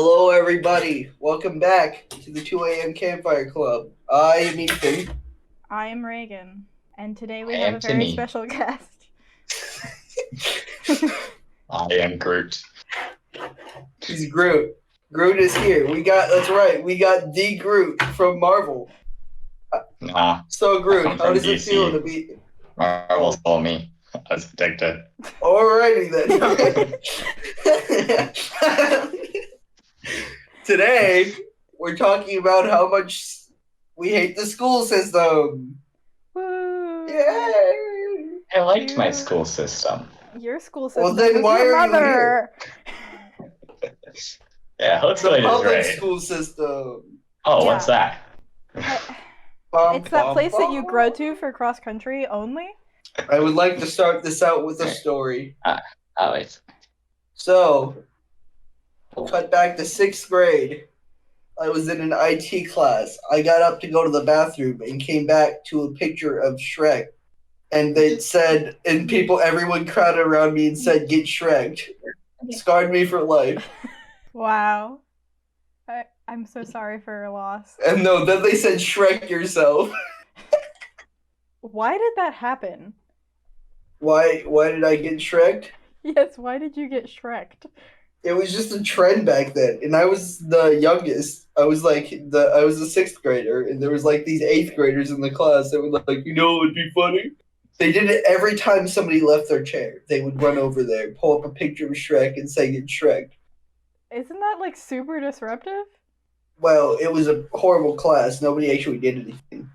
Hello, everybody. Welcome back to the 2 a.m. Campfire Club. I am Ethan. I am Reagan, and today we I have am a very Timmy. special guest. I am Groot. He's Groot. Groot is here. That's right. We got the Groot from Marvel. Nah, So, Groot, I'm how from does it feel DC. to be? Marvel stole me. I was addicted. Alrighty then. Today, we're talking about how much we hate the school system. Woo! Yay! I liked my school system. Your school system Well, then was why your are you mother. Yeah, The hopefully it is public right. school system. Oh, what's that? It's that place that you grow to for cross country only. I would like to start this out with a story. Oh, wait. So, cut back to 6th grade. I was in an IT class. I got up to go to the bathroom and came back to a picture of Shrek. And everyone crowded around me and said, "Get Shrek'd." Scarred me for life. Wow. I'm so sorry for your loss. And no, then they said, "Shrek yourself." Why did that happen? Why did I get Shrek'd? Yes, why did you get Shrek'd? It was just a trend back then, and I was the youngest. I was a 6th grader, and there was like these 8th graders in the class that were like, what would be funny? They did it every time somebody left their chair. They would run over there, pull up a picture of Shrek, and say, "Get Shrek." Isn't that like super disruptive? Well, it was a horrible class. Nobody actually did anything.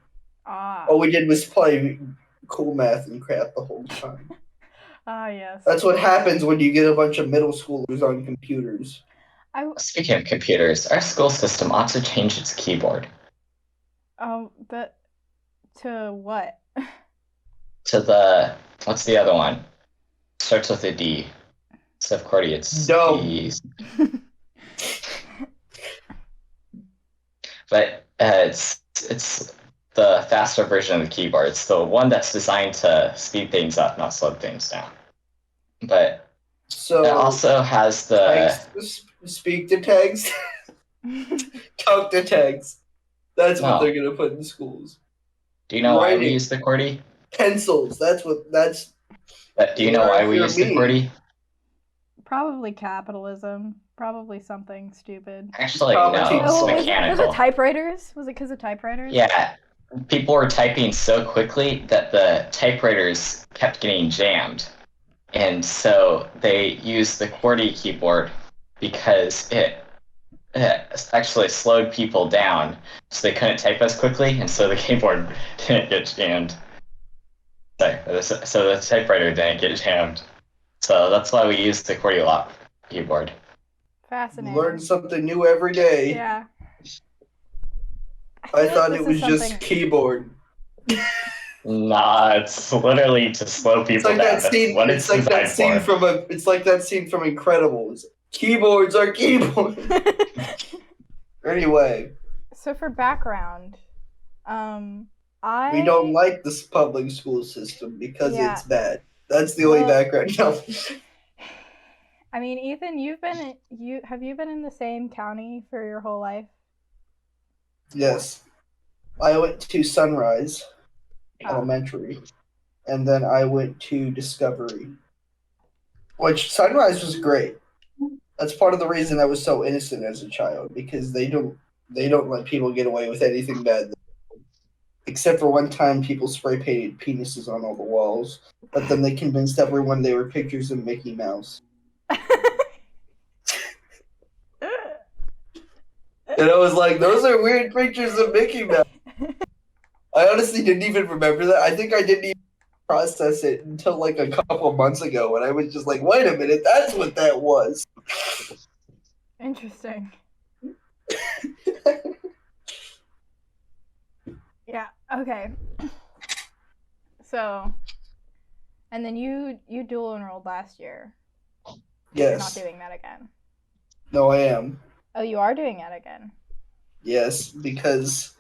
Ah. All we did was play cool math and crap the whole time. Ah, yes. That's what happens when you get a bunch of middle schoolers on computers. Speaking of computers, our school system ought to change its keyboard. To what? To what's the other one? Starts with a D. So, of course, it's Dumb. D's. But it's the faster version of the keyboard. It's the one that's designed to speed things up, not slow things down. But So it also has the speak to text, talk to text. That's what No. they're gonna put in schools. Do you know why we Writing. use the QWERTY? Pencils. Do you know why we use the QWERTY? Probably capitalism. Probably something stupid. Actually, Probably no, cheap. it's Was mechanical. it typewriters? Was it because of typewriters? Yeah, people were typing so quickly that the typewriters kept getting jammed. And so they used the QWERTY keyboard because it actually slowed people down, so they couldn't type as quickly, and so the keyboard didn't get jammed. So the typewriter didn't get jammed. So that's why we use the QWERTY lock keyboard. Fascinating. Learn something new every day. Yeah. I thought it was just keyboard. Nah, it's literally to slow It's people like down. that scene. What It's like that scene for. It's like that scene from Incredibles. Keyboards are keyboards. Anyway, So for background, we don't like this public school system because Yeah. it's bad. That's the only Well- background. No. I mean, Ethan, have you been in the same county for your whole life? Yes. I went to Sunrise Oh. Elementary, and then I went to Discovery, which Sunrise was great. That's part of the reason I was so innocent as a child, because they don't let people get away with anything bad. Except for one time people spray painted penises on all the walls, but then they convinced everyone they were pictures of Mickey Mouse. And I was like, those are weird pictures of Mickey Mouse. I honestly didn't even remember that. I think I didn't even process it until like a couple months ago when I was just like, wait a minute, that's what that was. Interesting. Yeah. Okay. So, and then you dual enrolled last year. You're not Yes. doing that again. No, I am. Oh, you are doing that again. Yes, because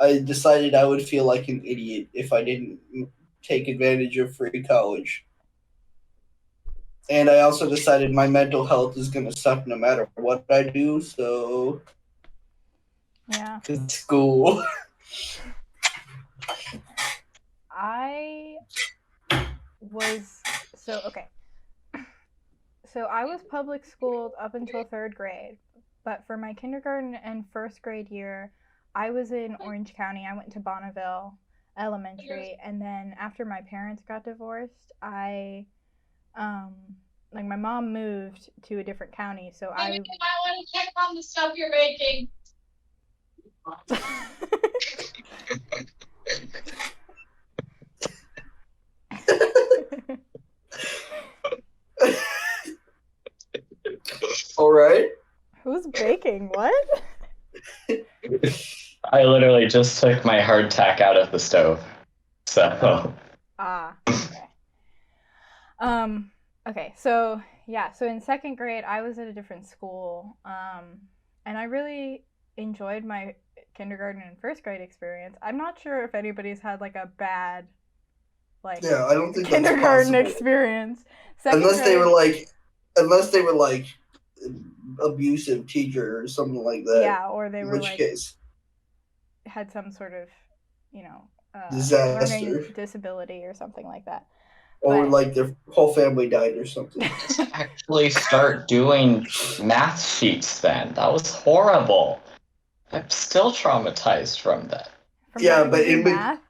I decided I would feel like an idiot if I didn't take advantage of free college. And I also decided my mental health is gonna suck no matter what I do. So Yeah. school. I was okay. So I was public schooled up until 3rd grade, but for my kindergarten and 1st grade year, I was in Orange County. I went to Bonneville Elementary, and then after my parents got divorced, I like my mom moved to a different county, so I want to check on the stuff you're making. All right. Who's baking? What? I literally just took my hardtack out of the stove. So. Okay. Okay, so yeah, so in 2nd grade, I was at a different school, and I really enjoyed my kindergarten and 1st grade experience. I'm not sure if anybody's had like a bad, like, Yeah, I don't think kindergarten that's possible. experience. Unless they were like abusive teacher or something like that. Yeah, or they in were which like case had some sort of, disaster, learning disability or something like that. or But like their whole family died or something. Actually start doing math sheets then. That was horrible. I'm still traumatized from that. from Yeah, having but to do it- math.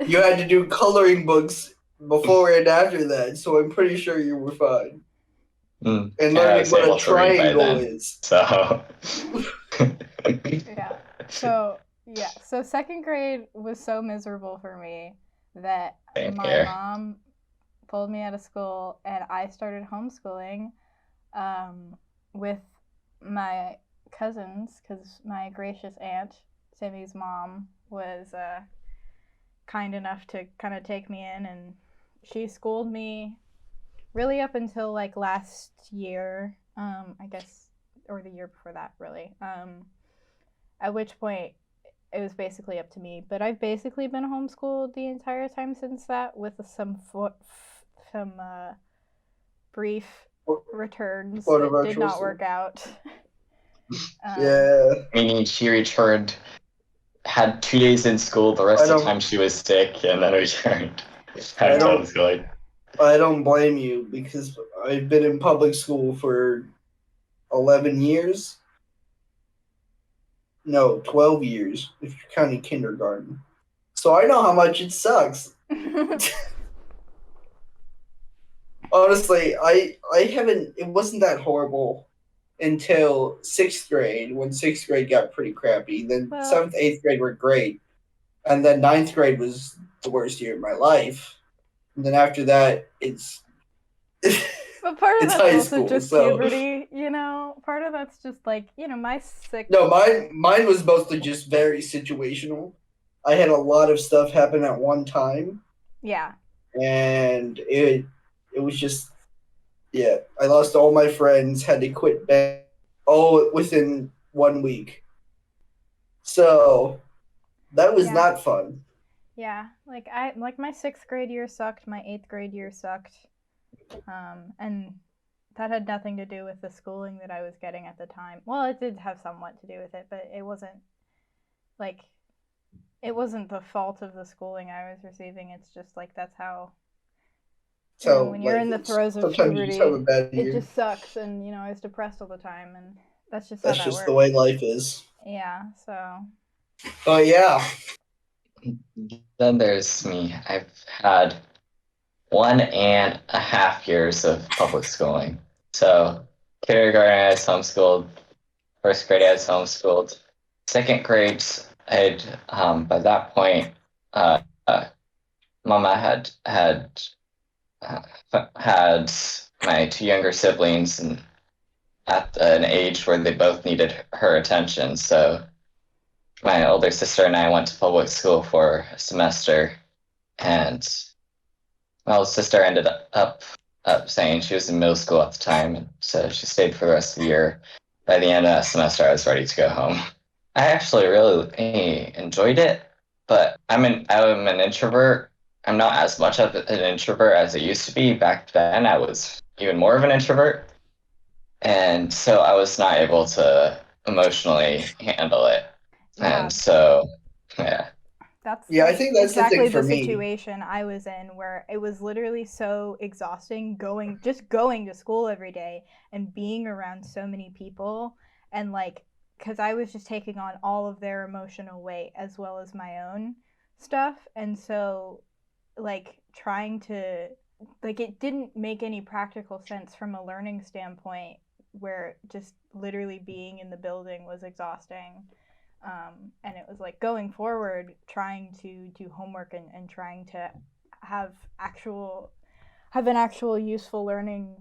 You had to do coloring books before and after that, so I'm pretty sure you were fine. And I learning was what able a to read by triangle then. is. So. Yeah. So 2nd grade was so miserable for me that Same my here. mom pulled me out of school, and I started homeschooling with my cousins, because my gracious aunt Sammy's mom was kind enough to kind of take me in, and she schooled me really up until like last year, I guess, or the year before that, really. At which point it was basically up to me. But I've basically been homeschooled the entire time since that, with some brief returns that did not work out. Yeah. Meaning she returned, had 2 days in school, the rest of the time she was sick, and then returned. I don't- Homeschooling. I don't blame you, because I've been in public school for 11 years. No, 12 years, if you're counting kindergarten. So I know how much it sucks. Honestly, I haven't. It wasn't that horrible until 6th grade, when 6th grade got pretty crappy. Then Well- 7th, 8th grade were great, and then 9th grade was the worst year of my life. And then after that, it's. But part of It's that's high also school, just so- puberty, you know? Part of that's just like, my sick. No, mine was mostly just very situational. I had a lot of stuff happen at one time, Yeah. and it was just, yeah. I lost all my friends, had to quit band all within 1 week. So that was Yeah. not fun. Yeah. Like my 6th grade year sucked, my 8th grade year sucked. And that had nothing to do with the schooling that I was getting at the time. Well, it did have somewhat to do with it, but it wasn't the fault of the schooling I was receiving. It's just like that's how, So when you're in the throes of sometimes you just have a puberty, bad it year. just sucks. And I was depressed all the time, and that's just That's how that just works. the way life is. Yeah. So. But yeah, Then there's me. I've had 1.5 years of public schooling. So kindergarten I was homeschooled, 1st grade I was homeschooled, 2nd grade I'd by that point Mama had my 2 younger siblings, and at an age where they both needed her attention. So my older sister and I went to public school for a semester, and my older sister ended up saying she was in middle school at the time, and so she stayed for the rest of the year. By the end of that semester, I was ready to go home. I actually really enjoyed it, but I'm an introvert. I'm not as much of an introvert as I used to be. Back then, I was even more of an introvert, and so I was not able to emotionally handle it. Yeah. And so, yeah. That's Yeah, I think that's the exactly thing for the me. situation I was in, where it was literally so exhausting going to school every day and being around so many people, and like, because I was just taking on all of their emotional weight as well as my own stuff, and so like trying to, like, it didn't make any practical sense from a learning standpoint, where just literally being in the building was exhausting. And it was like going forward, trying to do homework and trying to have an actual useful learning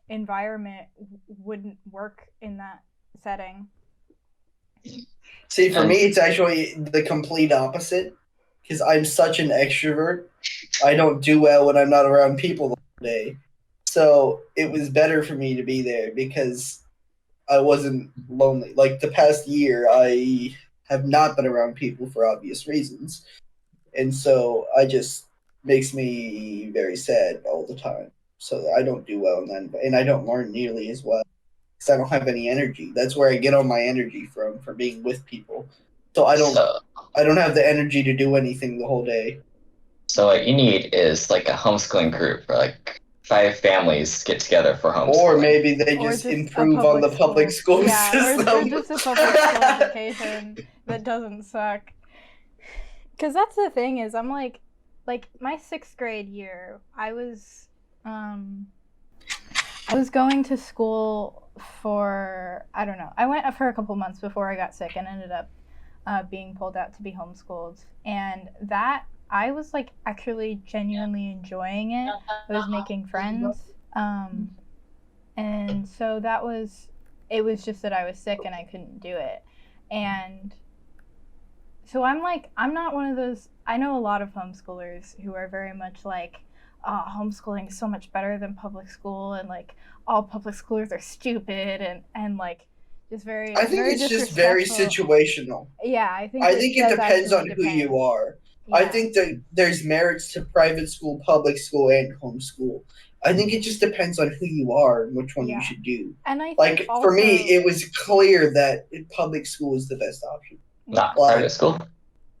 environment wouldn't work in that setting. See, for And me, it's actually the complete opposite because I'm such an extrovert. I don't do well when I'm not around people the whole day. So it was better for me to be there because I wasn't lonely. Like the past year, I have not been around people for obvious reasons. And so I just makes me very sad all the time. So I don't do well in that, and I don't learn nearly as well because I don't have any energy. That's where I get all my energy from being with people. So so, I don't have the energy to do anything the whole day. so what you need is like a homeschooling group where like 5 families get together for Or homeschooling. maybe they Or just just a improve on the public school Yeah, system. or just a public school education that doesn't suck. Because that's the thing is, I'm like my 6th grade year, I was going to school for, I don't know, I went for a couple months before I got sick and ended up being pulled out to be homeschooled, and that I was like actually genuinely enjoying it. I was making friends, and so it was just that I was sick and I couldn't do it. And so I'm not one of those. I know a lot of homeschoolers who are very much like, oh, homeschooling is so much better than public school, and like all public schoolers are stupid, and like just very, I think very it's just very disrespectful. situational. Yeah, I think I think it does depends on actually who you depend. are. Yeah. I think that there's merits to private school, public school, and homeschool. I think it just depends on who you are and which one you Yeah. should do. And I think Like also, for me, it was clear that public school is the best option. Not Like, private school.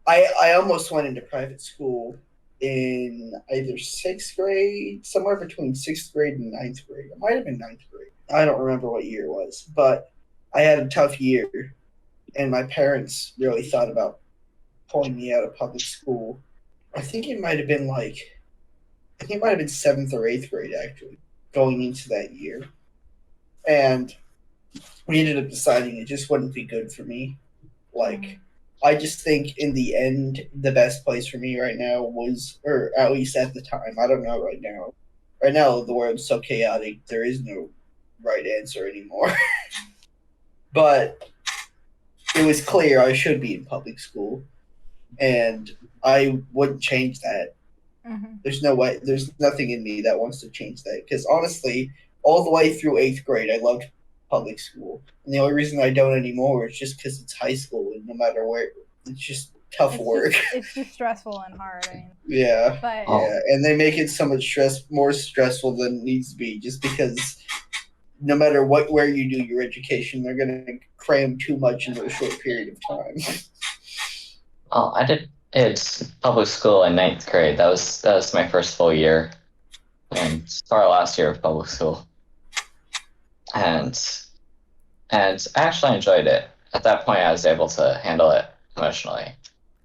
I almost went into private school in either 6th grade, somewhere between 6th grade and 9th grade. It might have been 9th grade. I don't remember what year it was, but I had a tough year, and my parents really thought about pulling me out of public school. I think it might have been 7th or 8th grade actually, going into that year, and we ended up deciding it just wouldn't be good for me. Like, I just think in the end, the best place for me right now was, or at least at the time, I don't know right now. Right now, the world's so chaotic, there is no right answer anymore. But it was clear I should be in public school, and I wouldn't change that. Mm-hmm. There's no way, there's nothing in me that wants to change that. Because honestly, all the way through 8th grade, I loved public school. And the only reason I don't anymore is just because it's high school, and no matter where, it's just tough work. It's just stressful and hard. I mean, Yeah. but Yeah. And they make it so much more stressful than it needs to be, just because no matter where you do your education, they're going to cram too much into a short period of time. Oh, I did public school in 9th grade. That was my first full year, and our last year of public school. And I actually enjoyed it. At that point, I was able to handle it emotionally.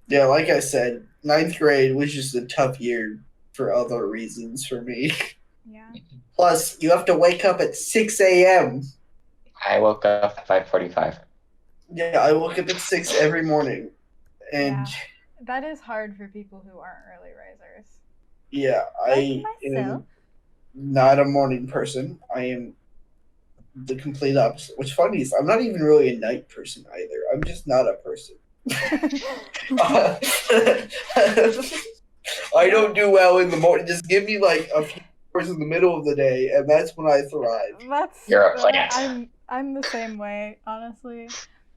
Yeah, like I said, 9th grade was just a tough year for other reasons for me. yeah. Plus, you have to wake up at 6 a.m. I woke up at 5:45. Yeah, I woke up at 6 every morning. And that is hard for people who aren't early risers. yeah, I am not a morning person. I am the complete opposite. What's funny is I'm not even really a night person either. I'm just not a person. I don't do well in the morning. Just give me like a few hours in the middle of the day, and that's when I thrive. You're a plant. I'm the same way, honestly.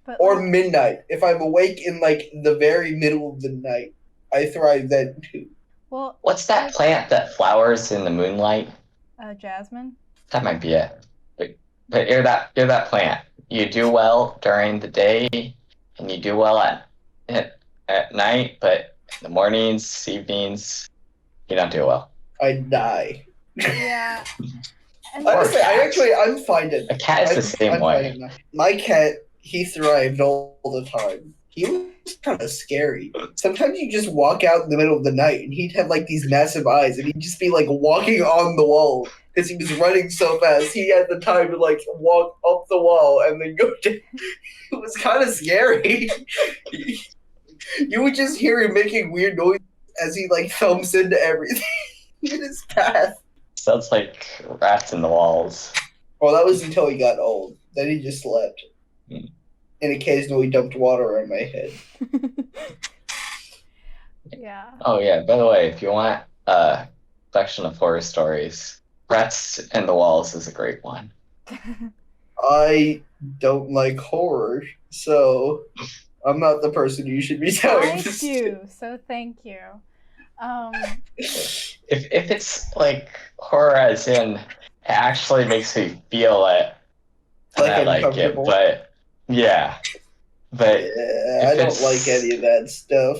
But or midnight. If I'm awake in like the very middle of the night, I thrive then too. Well, what's that plant that flowers in the moonlight? Jasmine. That might be it. But you're that plant. You do well during the day, and you do well at night, but in the mornings, evenings, you don't do well. I die. Yeah. And Honestly, cats. I'm fine at A cat is the same way. My cat, he thrived all the time. He was kind of scary. Sometimes you just walk out in the middle of the night and he'd have like these massive eyes and he'd just be like walking on the wall because he was running so fast. He had the time to like walk up the wall and then go down. It was kind of scary. You would just hear him making weird noises as he like thumps into everything in his path. Sounds like rats in the walls. Well, that was until he got old. Then he just slept. Hmm. And occasionally dumped water on my head. Yeah. Oh yeah, by the way, if you want a collection of horror stories, Rats in the Walls is a great one. I don't like horror, so I'm not the person you should be telling I this do, so thank you. If it's like horror as in, it actually makes me feel it, and Like I like it, uncomfortable. but yeah. But Yeah, I don't like any of that stuff.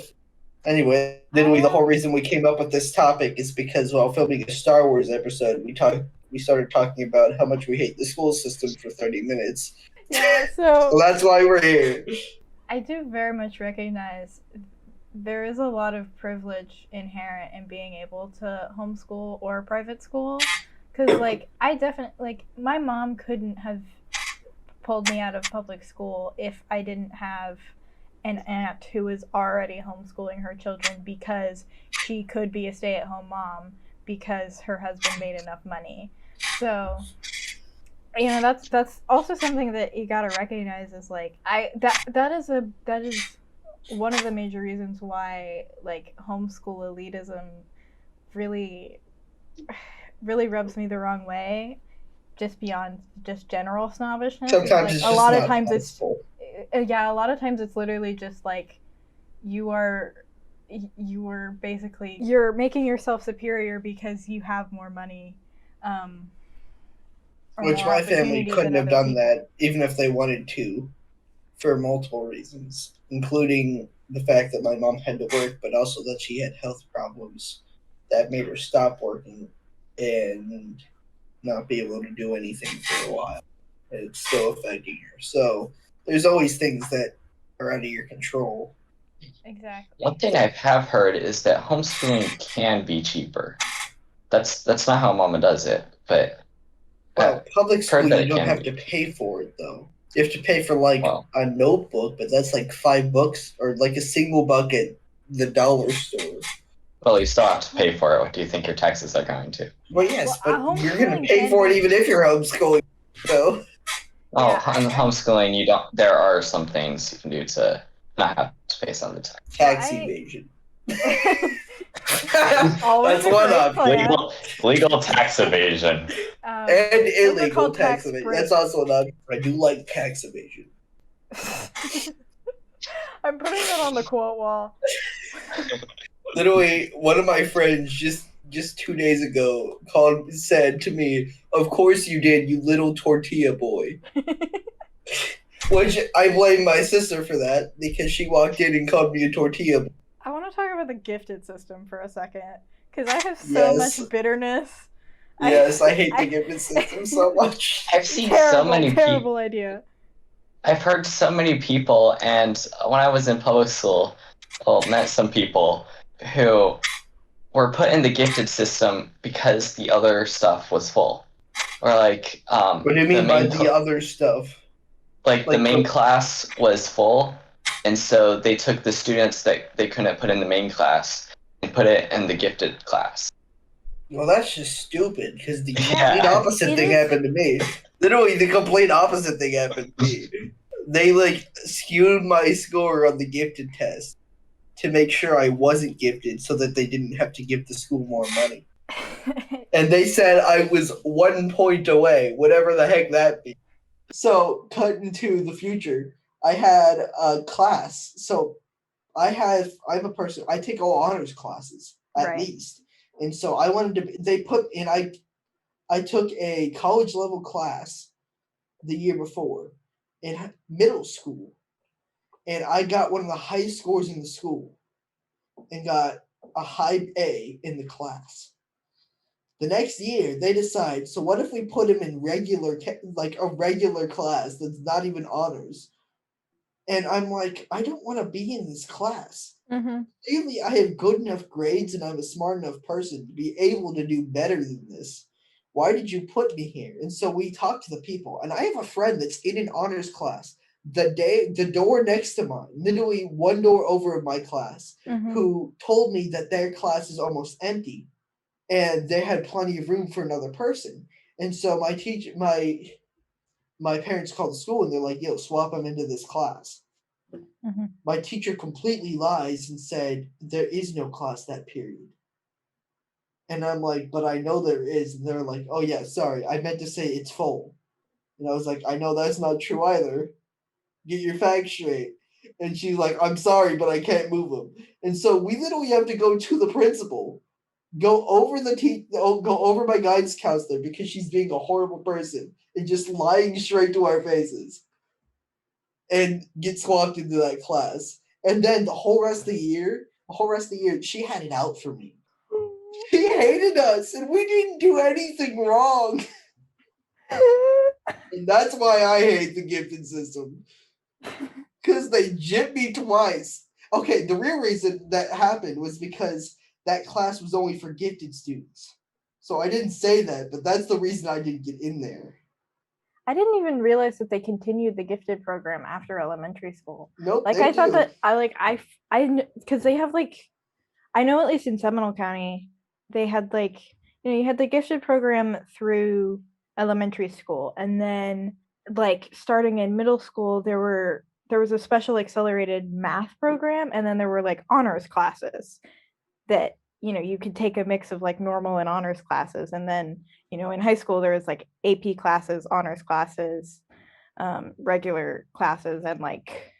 Anyway, the whole reason we came up with this topic is because while filming a Star Wars episode, we started talking about how much we hate the school system for 30 minutes. Yeah, So so that's why we're here. I do very much recognize there is a lot of privilege inherent in being able to homeschool or private school. Because, like, I definitely, like, my mom couldn't have pulled me out of public school if I didn't have an aunt who was already homeschooling her children because she could be a stay-at-home mom because her husband made enough money. So, you know, that's also something that you gotta recognize is like that is one of the major reasons why like homeschool elitism really rubs me the wrong way, just beyond just general snobbishness. Sometimes like, it's a just lot not of times possible. a lot of times it's literally just like you are basically you're making yourself superior because you have more money, Which my family couldn't have done that even if they wanted to, for multiple reasons, including the fact that my mom had to work, but also that she had health problems that made her stop working and not be able to do anything for a while. And it's still affecting her. So there's always things that are out of your control. Exactly. One thing I have heard is that homeschooling can be cheaper. That's not how Mama does it, but Well, public school heard that you it don't can have be. to pay for it though. You have to pay for like Well, a notebook, but that's like $5 or like a single buck at the dollar store. well, you still have to pay for it. What do you think your taxes are going to? Well, yes, Well, but you're gonna homeschooling pay can for it be- even if you're homeschooling. So Well, Yeah, in homeschooling, you don't. There are some things you can do to not have to pay some of the tax. tax I- evasion. Always That's a one great option. plan. Legal tax evasion. And Those are illegal called tax tax evasion. breaks. That's also an option. I do like tax evasion. I'm putting that on the quote wall. Literally, one of my friends just 2 days ago said to me, "Of course you did, you little tortilla boy." Which I blame my sister for that because she walked in and called me a tortilla boy. I want to talk about the gifted system for a second because I have so much bitterness. Yes, I hate the gifted system so much. I've seen so many people. Terrible idea. I've heard so many people, and when I was in public school, met some people who were put in the gifted system because the other stuff was full, or like What do you mean by the other stuff? Like the main class was full, and so they took the students that they couldn't put in the main class and put it in the gifted class. Well, that's just stupid because the Yeah. complete opposite thing happened to me. Literally, the complete opposite thing happened to me. They like skewed my score on the gifted test to make sure I wasn't gifted so that they didn't have to give the school more money. And they said I was 1 point away, whatever the heck that be. So, cut into the future, I had a class. So, I'm a person, I take all honors classes at Right. least. And so I wanted to, I took a college level class the year before in middle school, and I got one of the highest scores in the school and got a high A in the class. The next year, they decide, so what if we put him in like a regular class that's not even honors? And I'm like, I don't want to be in this class. Mm-hmm. Clearly, I have good enough grades and I'm a smart enough person to be able to do better than this. Why did you put me here? And so we talked to the people, and I have a friend that's in an honors class. The door next to mine, literally one door over my class, Mm-hmm. who told me that their class is almost empty, and they had plenty of room for another person. And so my parents called the school and they're like, "Yo, swap them into this class." Mm-hmm. My teacher completely lies and said there is no class that period. And I'm like, but I know there is. And they're like, oh yeah, sorry, I meant to say it's full. And I was like, I know that's not true either. Get your facts straight. And she's like, I'm sorry, but I can't move them. And so we literally have to go to the principal, go over go over my guidance counselor because she's being a horrible person and just lying straight to our faces, and get swapped into that class. And then the whole rest of the year, she had it out for me. She hated us, and we didn't do anything wrong. And that's why I hate the gifted system. Because they gypped me twice. Okay, the real reason that happened was because that class was only for gifted students. So I didn't say that, but that's the reason I didn't get in there. I didn't even realize that they continued the gifted program after elementary school. Nope. Like, I thought that because they have, like, I know at least in Seminole County, they had, like, you had the gifted program through elementary school, and then, like, starting in middle school, there was a special accelerated math program, and then there were, like, honors classes that you could take a mix of, like, normal and honors classes. And then in high school there was, like, AP classes, honors classes, regular classes, and, like,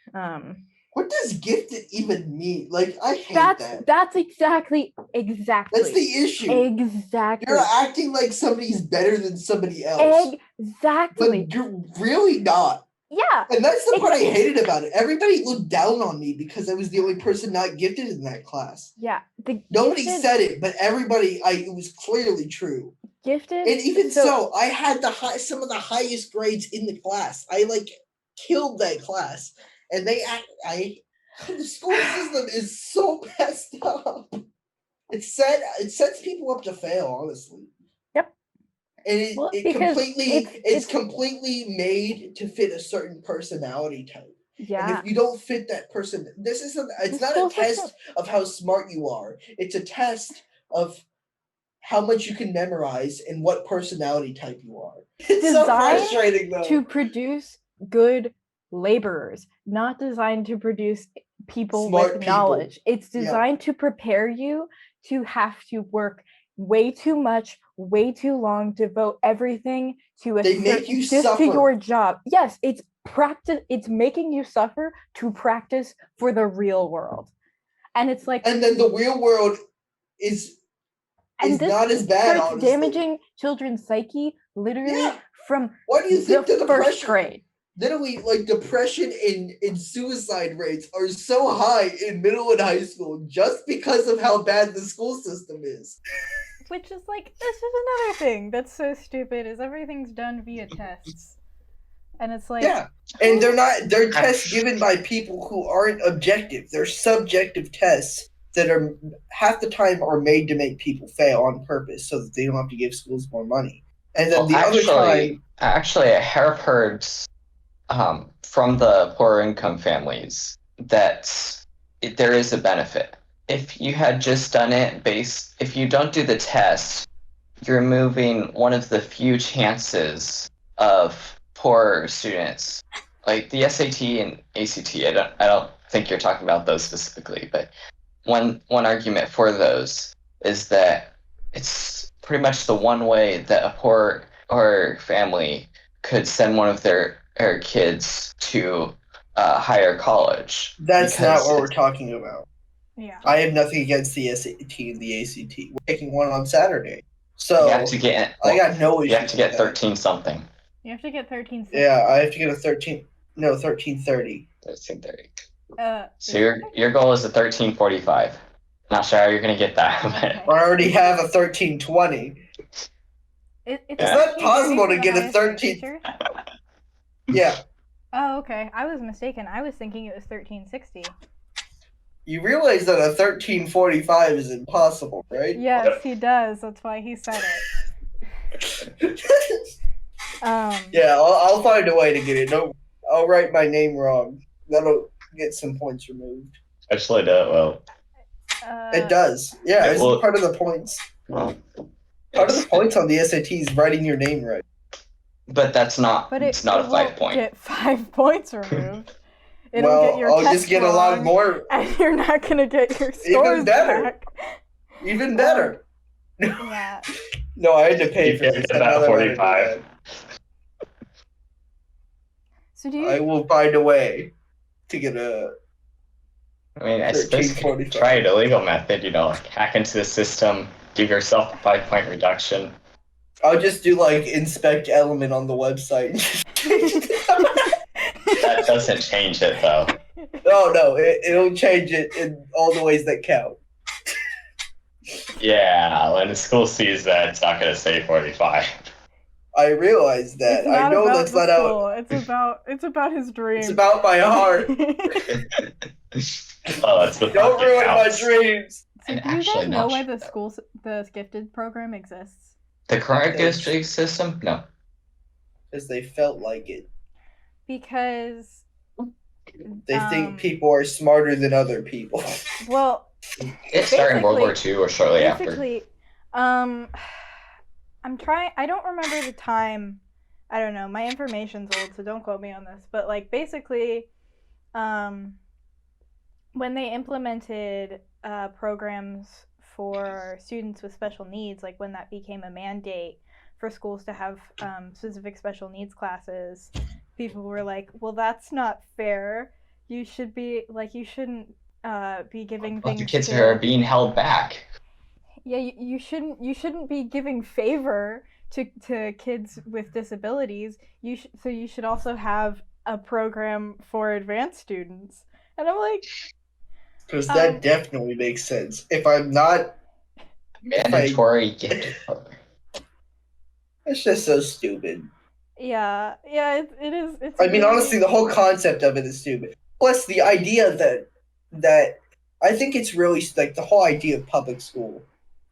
what does gifted even mean? Like, I hate that. That's exactly That's the issue. Exactly. You're acting like somebody's better than somebody else. Exactly. But you're really not. Yeah. And that's the part I hated about it. Everybody looked down on me because I was the only person not gifted in that class. Yeah. Nobody said it, but everybody, it was clearly true. Gifted. And even so, I had some of the highest grades in the class. I, like, killed that class. And the school system is so messed up. It sets people up to fail, honestly. Yep. And it's completely made to fit a certain personality type. Yeah. And if you don't fit that person, it's not a test of how smart you are. It's a test of how much you can memorize and what personality type you are. It's so frustrating, though. To produce good laborers, not designed to produce people with knowledge. It's designed to prepare you to have to work way too much, way too long, devote everything to to your job. Yes, it's practice. It's making you suffer to practice for the real world. And it's like, and then the real world is not as bad, honestly. Damaging children's psyche, literally, from why do you think the first grade? Literally, like, depression and suicide rates are so high in middle and high school just because of how bad the school system is. Which is, like, this is another thing that's so stupid, is everything's done via tests. And it's like... Yeah, and they're tests given by people who aren't objective. They're subjective tests that are, half the time, are made to make people fail on purpose so that they don't have to give schools more money. And then other time... Actually, I have heard from the poorer income families that there is a benefit. If you had just done it if you don't do the test, you're removing one of the few chances of poor students, like the SAT and ACT. I don't think you're talking about those specifically, but one argument for those is that it's pretty much the one way that a poor or family could send one of their kids to higher college. That's not what we're talking about. Yeah. I have nothing against the SAT and the ACT. We're taking one on Saturday. So You have to get. I got no issue. You have to get with that. 13 something. You have to get 13. Yeah, I have to get a 1330. 1330. is So it your goal is a 1345. Not sure how you're gonna get that. Okay. I already have a 1320. It's It's not 1330 possible to for the get a highest grade 13. teacher? Yeah, Oh, okay. I was mistaken. I was thinking it was 1360. you realize that a 1345 is impossible, right? Yes, he does. That's why he said it. Yeah, I'll find a way to get it. I'll write my name wrong. That'll get some points removed. Actually, no. Well, It does. Yeah, it's Well- part of the points. well, Part of the points on the SAT is writing your name right. but that's not. But it's not a 5 won't point. get 5 points removed. It'll Well, get your I'll test just get a lot wrong, more. and you're not gonna get your scores better. back. Even better. Yeah. No, I had to pay You for can't this. get that Another way to do 45. that. So do you? I will find a way to get a. I mean, I suppose you could 1345. try an illegal method. Like hack into the system, give yourself a 5-point reduction. I'll just do like inspect element on the website. That doesn't change it though. No, it'll change it in all the ways that count. Yeah, when the school sees that, it's not gonna say 45. I realize that. It's not I know about that's the not how. school. It's about his dream. It's about my heart. Oh, that's the Don't thought that ruin my counts. dreams. So And do you actually guys know not why sure. the gifted program exists? The current Because- district system? No. Because they felt like it. Because They think people are smarter than other people. well, It started in World War Basically- II or shortly after. basically, I'm trying. I don't remember the time. I don't know. My information's old, so don't quote me on this. But like basically, when they implemented programs for students with special needs, like when that became a mandate for schools to have specific special needs classes, people were like, "Well, that's not fair. You should be like, you shouldn't be giving Well, things the kids to are being held back. yeah, you shouldn't be giving favor to kids with disabilities. So you should also have a program for advanced students." And I'm like, Because that Um, definitely makes sense. If I'm not, Mandatory gifted program. it's just so stupid. yeah, it is. It's. I mean, really- honestly, the whole concept of it is stupid. Plus, the idea that I think it's really like the whole idea of public school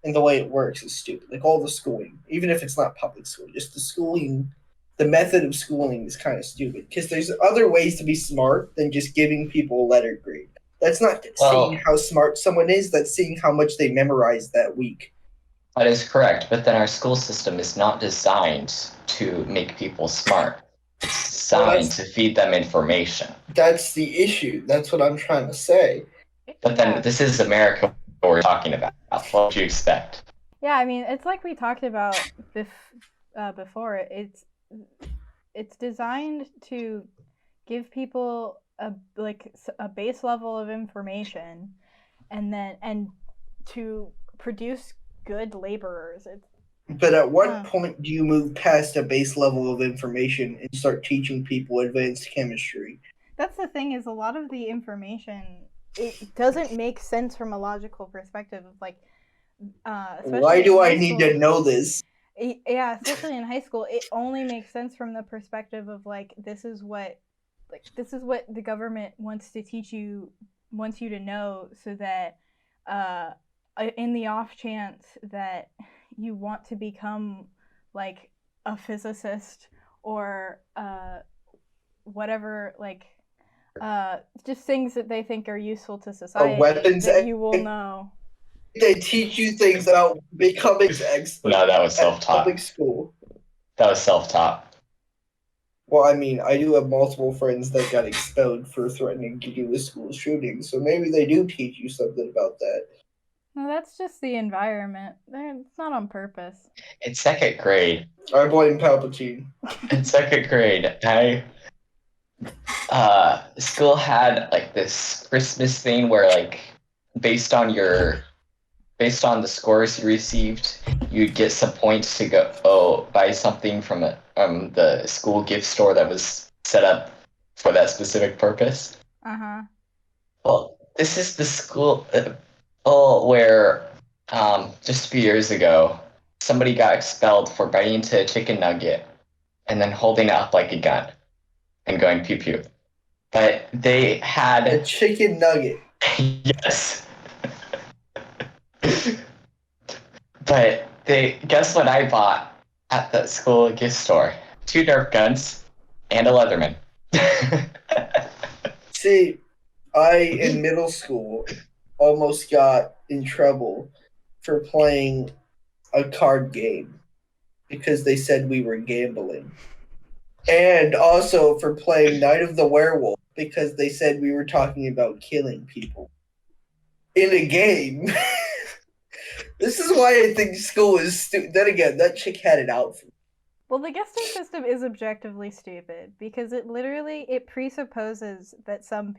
and the way it works is stupid. Like all the schooling, even if it's not public school, just the schooling, the method of schooling is kind of stupid. Because there's other ways to be smart than just giving people a letter grade. That's not Well- seeing how smart someone is. That's seeing how much they memorized that week. That is correct, but then our school system is not designed to make people smart. It's designed to feed them information. That's the issue. That's what I'm trying to say. But then Yeah. this is America we're talking about. What would you expect? Yeah, I mean, it's like we talked about before. It's designed to give people a base level of information, and to produce good laborers. But at what Huh. point do you move past a base level of information and start teaching people advanced chemistry? That's the thing, is a lot of the information, it doesn't make sense from a logical perspective of like especially Why do in I high need school. to know this? Yeah, especially in high school, it only makes sense from the perspective of like this is what the government wants to teach you, wants you to know, so that in the off chance that you want to become like a physicist or whatever, like just things that they think are useful to society, weapons that you will know. They teach you things about becoming expert No, that was at self-taught. public school. That was self-taught. Well, I mean, I do have multiple friends that got expelled for threatening to do a school shooting, so maybe they do teach you something about that. No, that's just the environment. It's not on purpose. In second grade, I blame Palpatine. School had like this Christmas thing where like based on your based on the scores you received, you'd get some points to go buy something from the school gift store that was set up for that specific purpose. Uh-huh. Well, this is the school where just a few years ago, somebody got expelled for biting into a chicken nugget and then holding it up like a gun and going pew pew. But they had A chicken nugget. yes. But guess what I bought at the school gift store? 2 Nerf guns and a Leatherman. See, I in middle school almost got in trouble for playing a card game because they said we were gambling. And also for playing Night of the Werewolf because they said we were talking about killing people in a game. This is why I think school is stupid. Then again, that chick had it out for me. Well, the gifting system is objectively stupid because it presupposes that some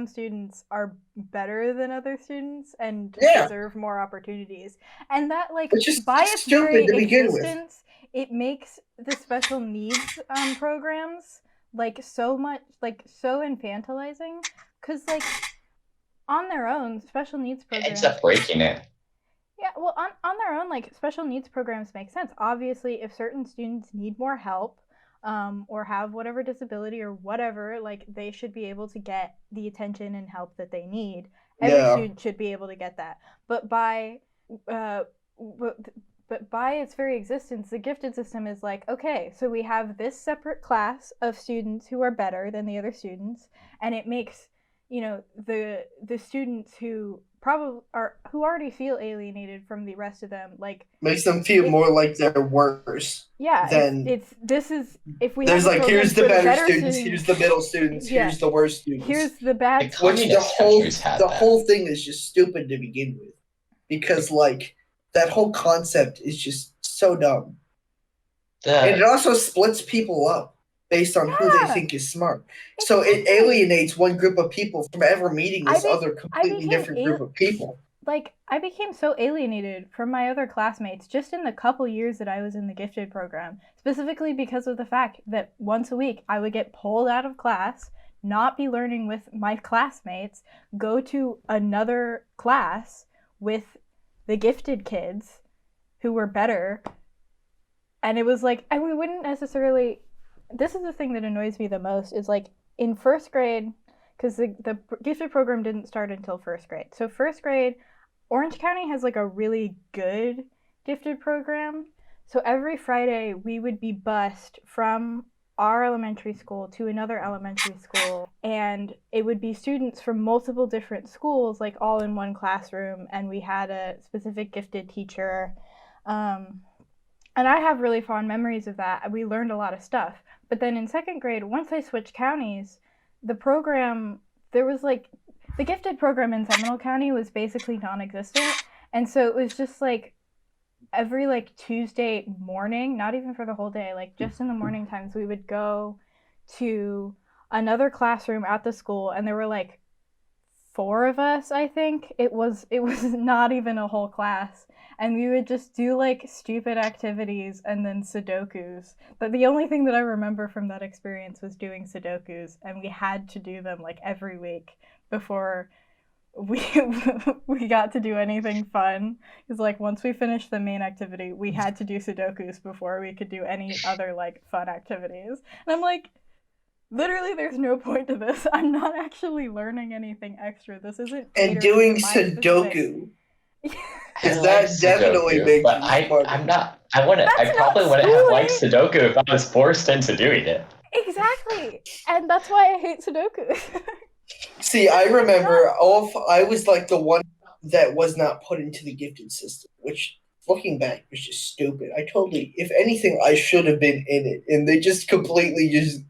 students are better than other students and deserve more opportunities, and that Which is by its very stupid to begin with. existence, it makes the special needs programs so infantilizing because on their own special needs It programs ends up breaking it. Yeah, well, on their own, special needs programs make sense. Obviously, if certain students need more help, or have whatever disability or whatever, they should be able to get the attention and help that they need. Every student should be able to get that. But by its very existence, the gifted system is okay, so we have this separate class of students who are better than the other students, and it makes the students who already feel alienated from the rest of them makes them feel more like they're worse. Yeah, if we there's have here's the better students, here's the middle students, here's the worst students, here's the bad. Which the whole thing is just stupid to begin with, because that whole concept is just so dumb, and it also splits people up based on who they think is smart. So it alienates one group of people from ever meeting this other completely different group of people. I became so alienated from my other classmates just in the couple years that I was in the gifted program, specifically because of the fact that once a week I would get pulled out of class, not be learning with my classmates, go to another class with the gifted kids who were better. And it was we wouldn't necessarily... This is the thing that annoys me the most is in first grade, because the gifted program didn't start until first grade. So first grade, Orange County has a really good gifted program. So every Friday we would be bused from our elementary school to another elementary school, and it would be students from multiple different schools all in one classroom, and we had a specific gifted teacher. And I have really fond memories of that. We learned a lot of stuff. But then in second grade, once I switched counties, the program, there was the gifted program in Seminole County was basically non-existent. And so it was just every Tuesday morning, not even for the whole day, just in the morning times, we would go to another classroom at the school, and there were 4 of us, I think. It was not even a whole class. And we would just do stupid activities and then Sudokus. But the only thing that I remember from that experience was doing Sudokus, and we had to do them every week before we got to do anything fun. Because once we finished the main activity, we had to do Sudokus before we could do any other fun activities. And I'm literally, there's no point to this. I'm not actually learning anything extra. This isn't. And doing Sudoku. Because that definitely makes but I'm not. I probably wouldn't have liked Sudoku if I was forced into doing it. Exactly, and that's why I hate Sudoku. See, I remember I was the one that was not put into the gifted system, which looking back was just stupid. If anything, I should have been in it, and they just completely just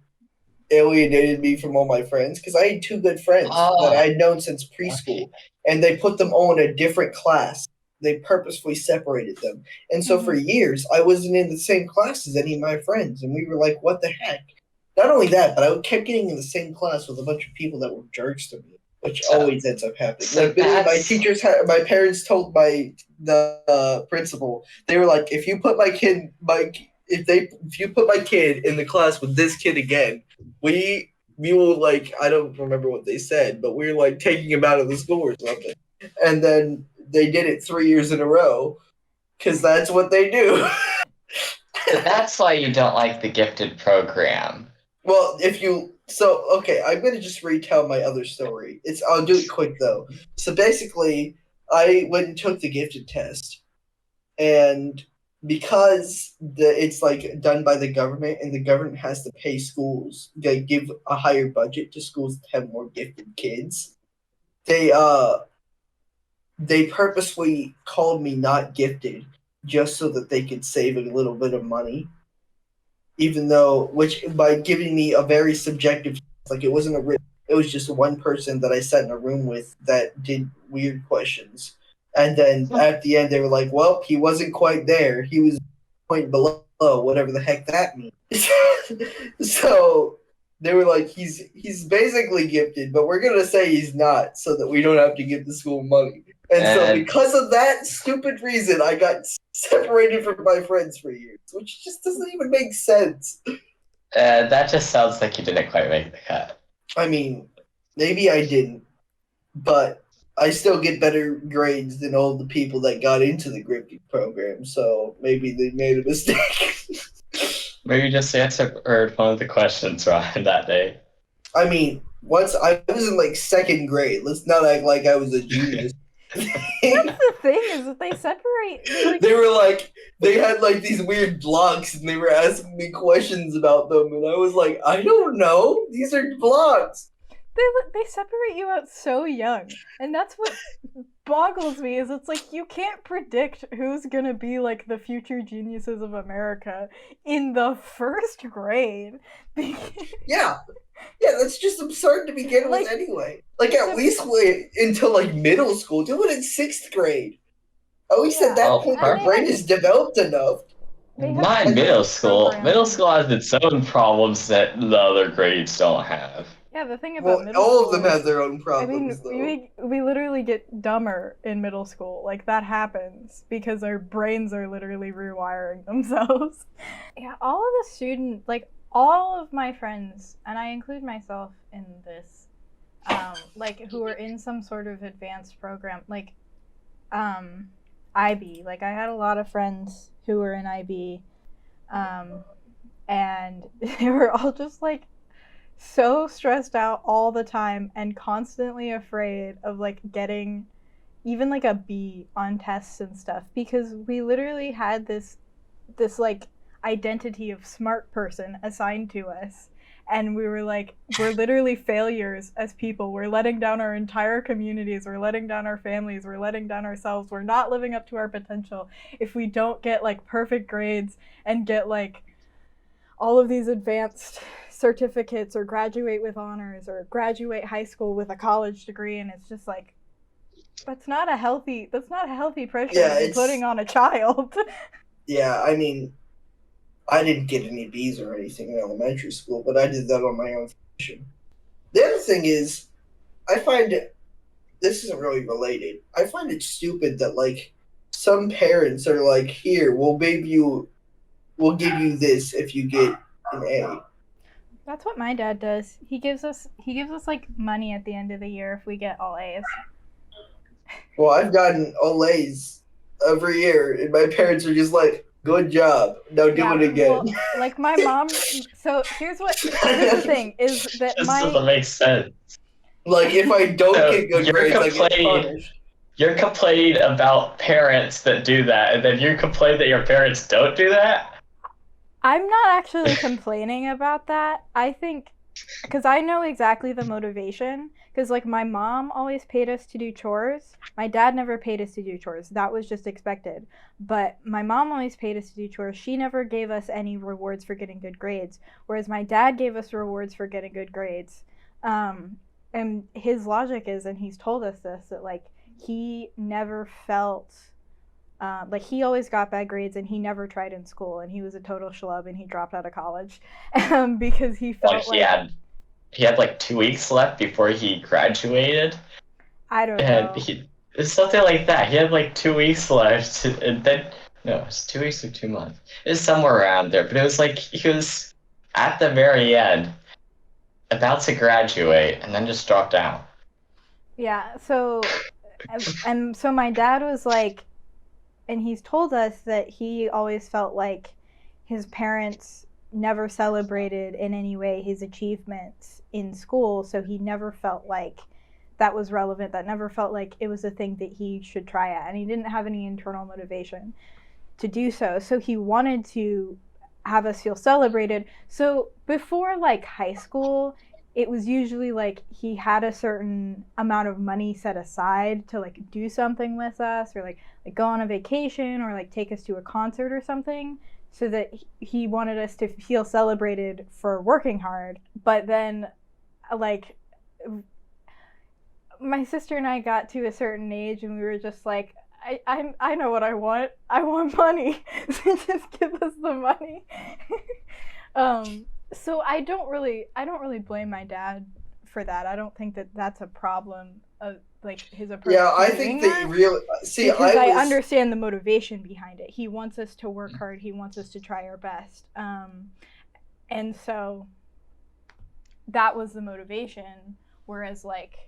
alienated me from all my friends because I had 2 good friends that I had known since preschool, and they put them all in a different class. They purposefully separated them. And so for years, I wasn't in the same class as any of my friends, and we were what the heck? Not only that, but I kept getting in the same class with a bunch of people that were jerks to me. which So- always ends up happening. so Like my that's- teachers, my parents told the principal, they were like, if you put my kid in the class with this kid again, we will, like, I don't remember what they said, but we were like taking him out of the school or something. And then they did it 3 years in a row because that's what they do. So that's why you don't like the gifted program. Well, okay, I'm gonna just retell my other story. I'll do it quick though. So basically, I went and took the gifted test, and because it's like done by the government, and the government has to pay schools, they give a higher budget to schools to have more gifted kids. They purposely called me not gifted just so that they could save a little bit of money. Even though, which by giving me a very subjective, like it wasn't it was just one person that I sat in a room with that did weird questions, and then at the end they were like, "Well, he wasn't quite there. He was point below, whatever the heck that means." So they were like, "He's basically gifted, but we're gonna say he's not, so that we don't have to give the school money." And so because of that stupid reason, I got separated from my friends for years, which just doesn't even make sense. That just sounds like you didn't quite make the cut. I mean, maybe I didn't, but I still get better grades than all the people that got into the gifted program, so maybe they made a mistake. Maybe you just answered one of the questions wrong that day. I mean, once I was in like second grade. Let's not act like I was a genius. That's the thing, is that they separate. They were like, they had like these weird blocks, and they were asking me questions about them, and I was like, I don't know. These are blocks. They separate you out so young, and that's what boggles me. Is it's like you can't predict who's gonna be like the future geniuses of America in the first grade. Yeah, that's just absurd to begin with anyway. Like, at least wait until like middle school. Do it in 6th grade. At least at that point, your brain is developed enough. Not in middle school. programs. Middle school has its own problems that the other grades don't have. Yeah, the thing about middle all school of them have their own problems, I mean, we literally get dumber in middle school. Like, that happens because our brains are literally rewiring themselves. Yeah, all of the students, like, all of my friends, and I include myself in this, like, who are in some sort of advanced program, like, IB. Like, I had a lot of friends who were in IB, and they were all just, like, so stressed out all the time and constantly afraid of like getting even like a B on tests and stuff, because we literally had this like identity of smart person assigned to us, and we were like, we're literally failures as people. We're letting down our entire communities, we're letting down our families, we're letting down ourselves, we're not living up to our potential if we don't get like perfect grades and get like all of these advanced certificates or graduate with honors or graduate high school with a college degree. And it's just like, that's not a healthy pressure to be putting on a child. Yeah, I mean, I didn't get any B's or anything in elementary school, but I did that on my own volition. The other thing is, I find this isn't really related. I find it stupid that like some parents are like, here, we'll give you this if you get an A. That's what my dad does. He gives us like money at the end of the year if we get all A's. Well, I've gotten all A's every year, and my parents are just like, good job. Now do it again. Well, like my mom. So here's the thing is that This doesn't make sense. Like, if I don't get good grades, I get punished. You're complaining about parents that do that, and then you complain that your parents don't do that? I'm not actually complaining about that. I think, because I know exactly the motivation, because like my mom always paid us to do chores. My dad never paid us to do chores. That was just expected. But my mom always paid us to do chores. She never gave us any rewards for getting good grades, whereas my dad gave us rewards for getting good grades. And his logic is, and he's told us this, that like he never felt like he always got bad grades, and he never tried in school, and he was a total schlub, and he dropped out of college because he felt he had like 2 weeks left before he graduated, I don't and know. it's something like that. He had like 2 weeks left, and then no, it was 2 weeks or 2 months. It was somewhere around there, but it was like he was at the very end, about to graduate, and then just dropped out. Yeah, so and so my dad was like, and he's told us that he always felt like his parents never celebrated in any way his achievements in school, so he never felt like that was relevant. That never felt like it was a thing that he should try at, and he didn't have any internal motivation to do so. So he wanted to have us feel celebrated. So before like high school, it was usually like he had a certain amount of money set aside to like do something with us, or like go on a vacation, or like take us to a concert or something, so that he wanted us to feel celebrated for working hard. But then like my sister and I got to a certain age and we were just like, I know what I want. I want money. So just give us the money. So I don't really blame my dad for that. I don't think that that's a problem of like his approach Yeah, to I doing think that that, you really see. because I was understand the motivation behind it. He wants us to work hard. He wants us to try our best. And so that was the motivation. Whereas like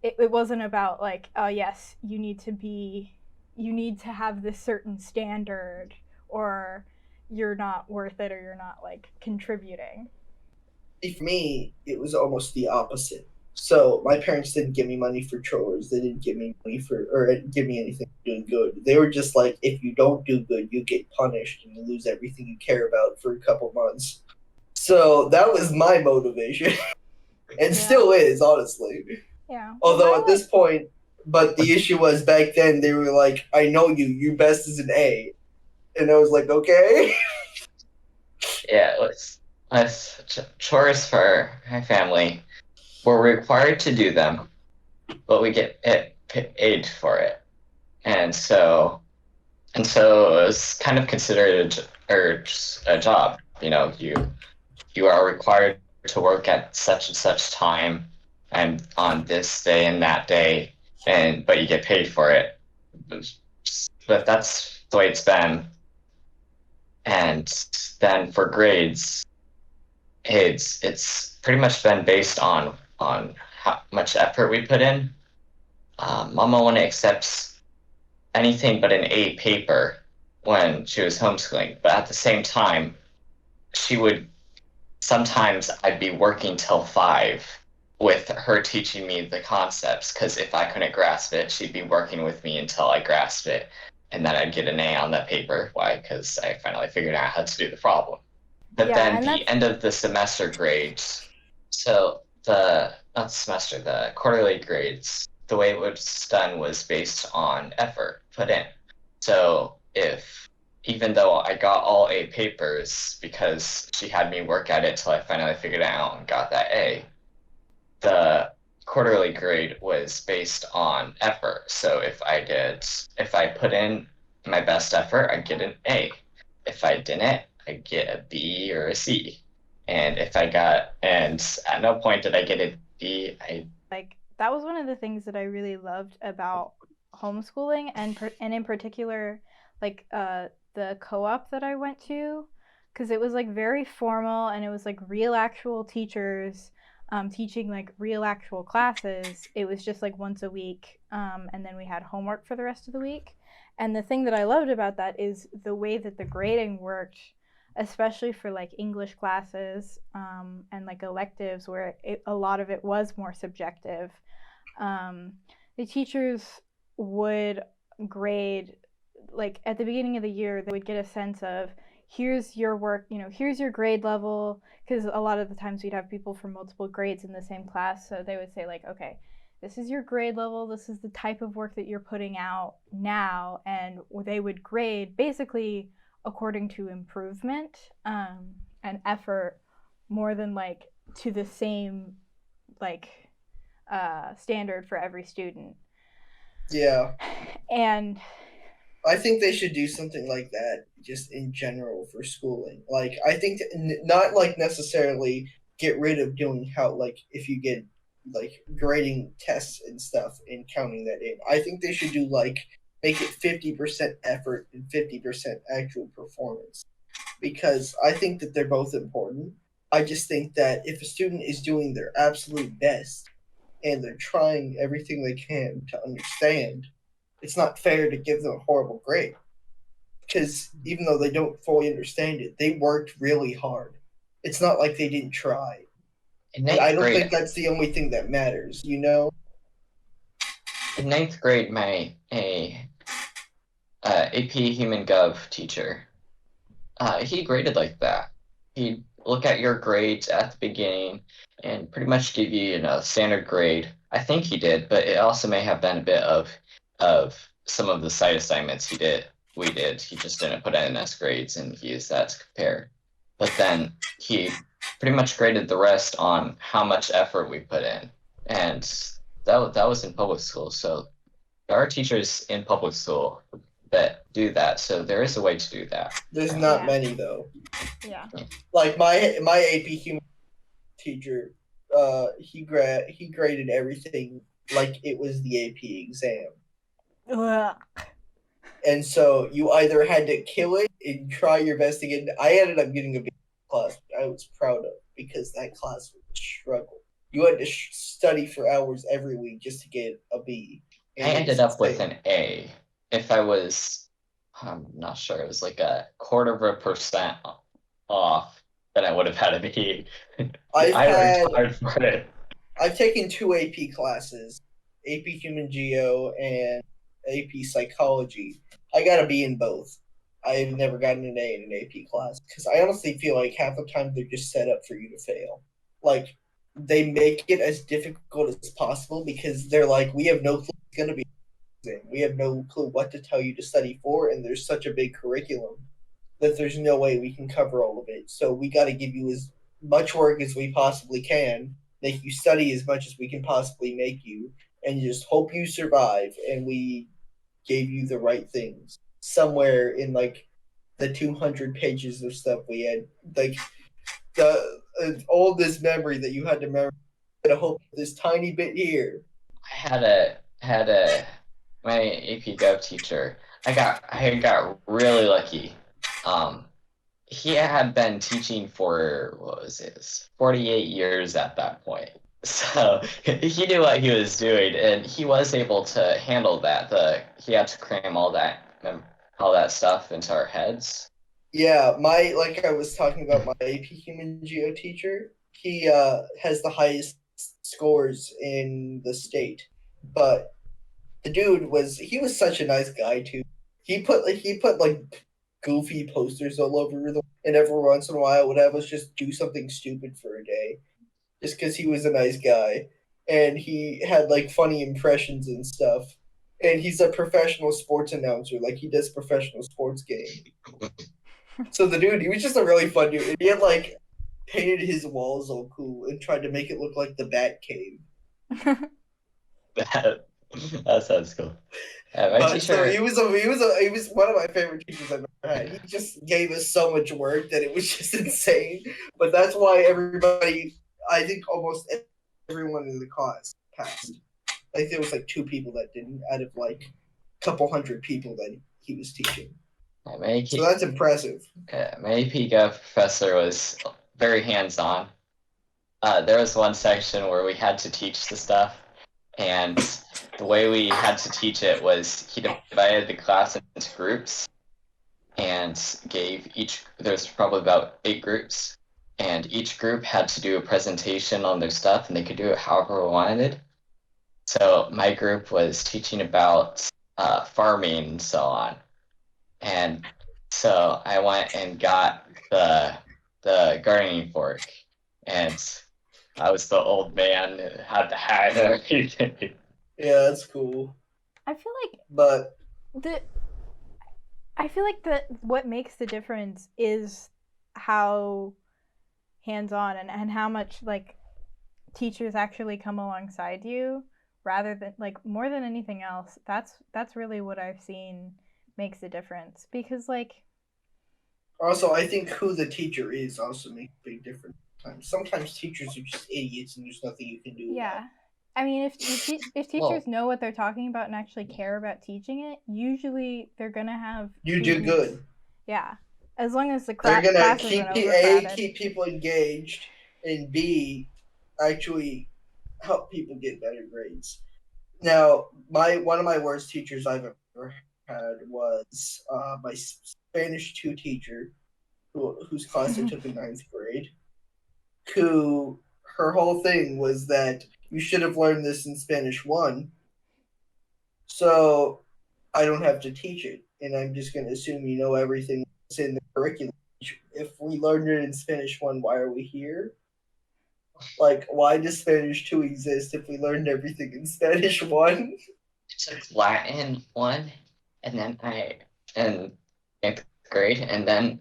it wasn't about like, oh yes, you need to have this certain standard, or you're not worth it, or you're not like contributing. for me, it was almost the opposite. So my parents didn't give me money for chores. They didn't give me money for or give me anything for doing good. They were just like, if you don't do good, you get punished and you lose everything you care about for a couple months. So that was my motivation, and Yeah. still is, honestly. Yeah. Although Well, at this point, but the issue was back then they were like, I know you, your best is an A. And I was like, okay. Yeah, chores for my family. We're required to do them, but we get paid for it, and so it was kind of considered a job. You are required to work at such and such time, and on this day and that day, but you get paid for it. But that's the way it's been. And then for grades, it's pretty much been based on how much effort we put in. Mama wouldn't accept anything but an A paper when she was homeschooling, but at the same time, she would sometimes I'd be working till 5 with her teaching me the concepts, because if I couldn't grasp it, she'd be working with me until I grasped it, and then I'd get an A on that paper. Why? Because I finally figured out how to do the problem. But yeah, then and the end of the semester grades, so the not the semester, the quarterly grades, the way it was done was based on effort put in. So if even though I got all A papers because she had me work at it till I finally figured it out and got that A, the quarterly grade was based on effort. So if I put in my best effort, I get an A. If I didn't, I get a B or a C. And at no point did I get a B. like that was one of the things that I really loved about homeschooling, and in particular, like the co-op that I went to, because it was like very formal, and it was like real actual teachers teaching like real actual classes. It was just like once a week, and then we had homework for the rest of the week. And the thing that I loved about that is the way that the grading worked, especially for like English classes, and like electives where a lot of it was more subjective. The teachers would grade, like at the beginning of the year, they would get a sense of, here's your work, here's your grade level, because a lot of the times we'd have people from multiple grades in the same class. So they would say like, okay, this is your grade level, this is the type of work that you're putting out now. And they would grade basically according to improvement, and effort, more than like to the same like standard for every student. Yeah. And I think they should do something like that just in general for schooling. Like, I think not like necessarily get rid of doing how, like, if you get like grading tests and stuff and counting that in. I think they should do like make it 50% effort and 50% actual performance, because I think that they're both important. I just think that if a student is doing their absolute best and they're trying everything they can to understand, it's not fair to give them a horrible grade, because even though they don't fully understand it, they worked really hard. It's not like they didn't try. In And I ninth don't grade, think that's the only thing that matters, you know? in ninth grade, my AP Human Gov teacher, he graded like that. He'd look at your grades at the beginning and pretty much give you, standard grade. I think he did, but it also may have been a bit of some of the site assignments we did. He just didn't put NS grades and he used that to compare. But then he pretty much graded the rest on how much effort we put in. And that was in public school. So there are teachers in public school that do that. So there is a way to do that. There's not Yeah. many though. Yeah. Like my AP human teacher, he graded everything like it was the AP exam. Ugh. And so you either had to kill it and try your best to get. I ended up getting a B class, which I was proud of, because that class was a struggle. You had to study for hours every week just to get a B. I ended up with an A. If I was, I'm not sure, it was like a 1/4% off, then I would have had a B. I worked hard for it. I've taken 2 AP classes, AP Human Geo and AP Psychology. I got a B in both. I've never gotten an A in an AP class, because I honestly feel like half the time they're just set up for you to fail. Like, they make it as difficult as possible because they're like, we have no clue it's going to be. We have no clue what to tell you to study for, and there's such a big curriculum that there's no way we can cover all of it. So we got to give you as much work as we possibly can, make you study as much as we can possibly make you, and just hope you survive. And we gave you the right things somewhere in like the 200 pages of stuff we had, like the all this memory that you had to remember. I hope this tiny bit here. I had a my AP Gov teacher. I got really lucky. He had been teaching for, what was it, 48 years at that point. So he knew what he was doing, and he was able to handle that. He had to cram all that stuff into our heads. Yeah, like I was talking about, my AP Human Geo teacher, he has the highest scores in the state. But the dude was such a nice guy too. He put like goofy posters all over them, and every once in a while would have us just do something stupid for a day, just because he was a nice guy, and he had like funny impressions and stuff. And he's a professional sports announcer, like he does professional sports games. So the dude, he was just a really fun dude. And he had like painted his walls all cool and tried to make it look like the Bat Cave. That sounds cool. My teacher. So he was one of my favorite teachers I've ever had. He just gave us so much work that it was just insane. But that's why I think almost everyone in the class passed. Like there was like 2 people that didn't, out of like a couple hundred people that he was teaching. So that's impressive. My AP Gov professor was very hands-on. There was one section where we had to teach the stuff, and the way we had to teach it was he divided the class into groups and gave there's probably about 8 groups, and each group had to do a presentation on their stuff, and they could do it however they wanted. So my group was teaching about farming and so on. And so I went and got the gardening fork, and I was the old man who had the hat and everything. Yeah, that's cool. I feel like what makes the difference is how hands-on and how much like teachers actually come alongside you, rather than like more than anything else. That's really what I've seen makes a difference, because like also I think who the teacher is also makes a big difference. Sometimes teachers are just idiots and there's nothing you can do. Yeah. I mean, if teachers Well- know what they're talking about and actually care about teaching it, usually they're gonna have You do students- good. Yeah, as long as the They're gonna classes keep aren't overcrowded. keep people engaged, and B, actually help people get better grades. Now, one of my worst teachers I've ever had was my Spanish 2 teacher, whose class I took in 9th grade. Who her whole thing was that you should have learned this in Spanish 1, so I don't have to teach it, and I'm just going to assume you know everything that's in the curriculum. If we learned it in Spanish 1, why are we here? Like, why does Spanish 2 exist if we learned everything in Spanish 1? I took Latin 1, and then in 8th grade, and then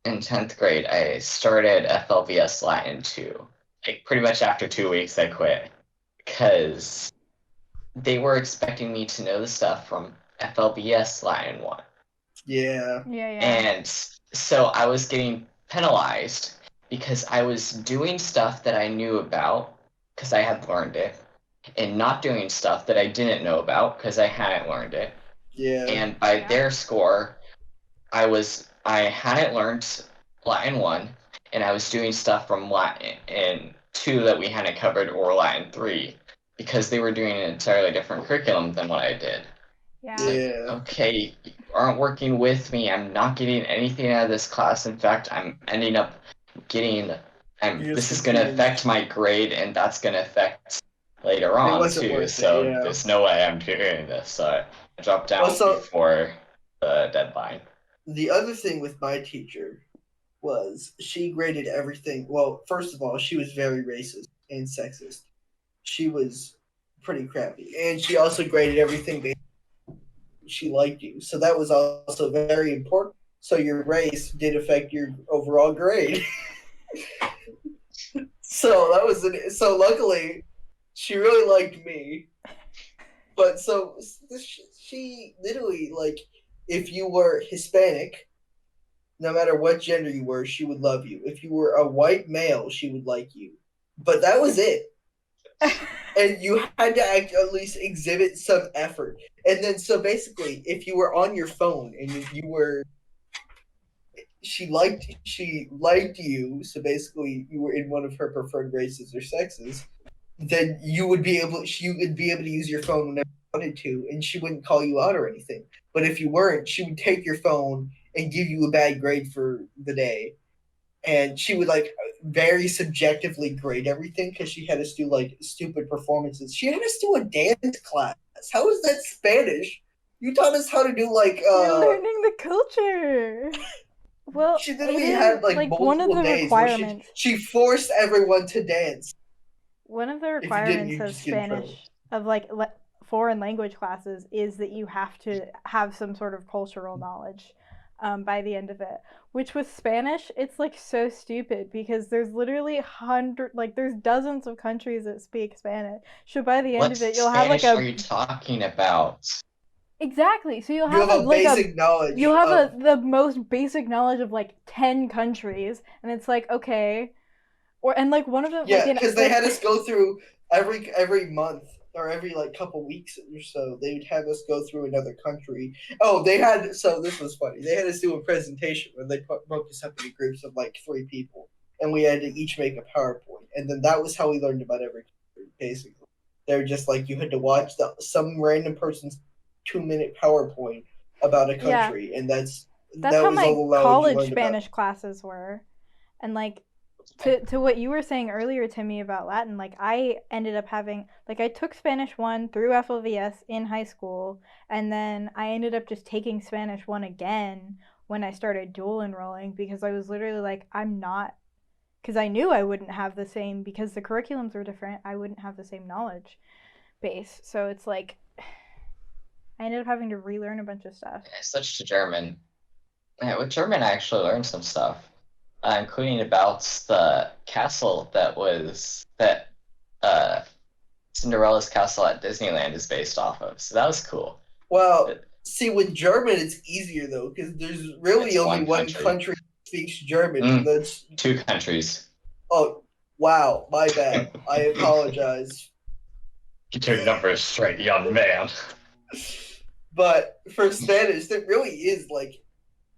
in 10th grade, I started FLVS Latin 2. Like, pretty much after 2 weeks, I quit. Because they were expecting me to know the stuff from FLVS Latin 1. Yeah. Yeah. And so I was getting penalized because I was doing stuff that I knew about because I had learned it, and not doing stuff that I didn't know about because I hadn't learned it. Yeah. And by their score, I hadn't learned Latin 1, and I was doing stuff from Latin 2 that we hadn't covered, or Latin 3, because they were doing an entirely different curriculum than what I did. Yeah. Okay, you aren't working with me. I'm not getting anything out of this class. In fact, I'm ending up getting. This is going to affect my grade, and that's going to affect later on too. So there's no way I'm doing this. So I dropped out before the deadline. The other thing with my teacher was she graded everything. Well, first of all, she was very racist and sexist. She was pretty crappy, and she also graded everything based she liked you. So that was also very important. So your race did affect your overall grade. So luckily she really liked me. But so she literally, like, if you were Hispanic, no matter what gender you were, she would love you. If you were a white male, she would like you. But that was it. And you had to at least exhibit some effort. And then, so basically, if you were on your phone and she liked you, so basically you were in one of her preferred races or sexes, then she would be able to use your phone whenever you wanted to, and she wouldn't call you out or anything. But if you weren't, she would take your phone and give you a bad grade for the day. And she would, like, very subjectively grade everything because she had us do, like, stupid performances. She had us do a dance class. How is that Spanish? You taught us how to do, like, You're learning the culture. Well, she literally had, like multiple one of the days requirements. She forced everyone to dance. One of the requirements of Spanish, of like foreign language classes, is that you have to have some sort of cultural knowledge by the end of it. Which with Spanish, it's like so stupid because there's literally there's dozens of countries that speak Spanish. So by the end of it, you'll have like a. What Spanish are you talking about? Exactly. So you'll have a basic knowledge. You'll have the most basic knowledge of like 10 countries, and it's like, okay, and like one of them. Yeah, because they had us go through every month or every like couple weeks or so. They would have us go through another country. Oh, so this was funny. They had us do a presentation where they broke us up into groups of like 3 people, and we had to each make a PowerPoint, and then that was how we learned about every country. Basically, they're just like you had to watch some random person's 2-minute PowerPoint about a country, and that's how my college Spanish classes were. And like to what you were saying earlier, Timmy, about Latin, like I ended up having, like, I took Spanish 1 through FLVS in high school, and then I ended up just taking Spanish 1 again when I started dual enrolling, because I was literally like, because I knew I wouldn't have the same, because the curriculums were different, I wouldn't have the same knowledge base. So it's like I ended up having to relearn a bunch of stuff. I switched to German. Yeah, with German, I actually learned some stuff, including about the castle that Cinderella's castle at Disneyland is based off of. So that was cool. Well, see, with German, it's easier though, because there's really only one country that speaks German. That's 2 countries. Oh, Wow, my bad. I apologize. Get your numbers straight, young man. But for Spanish, there really is like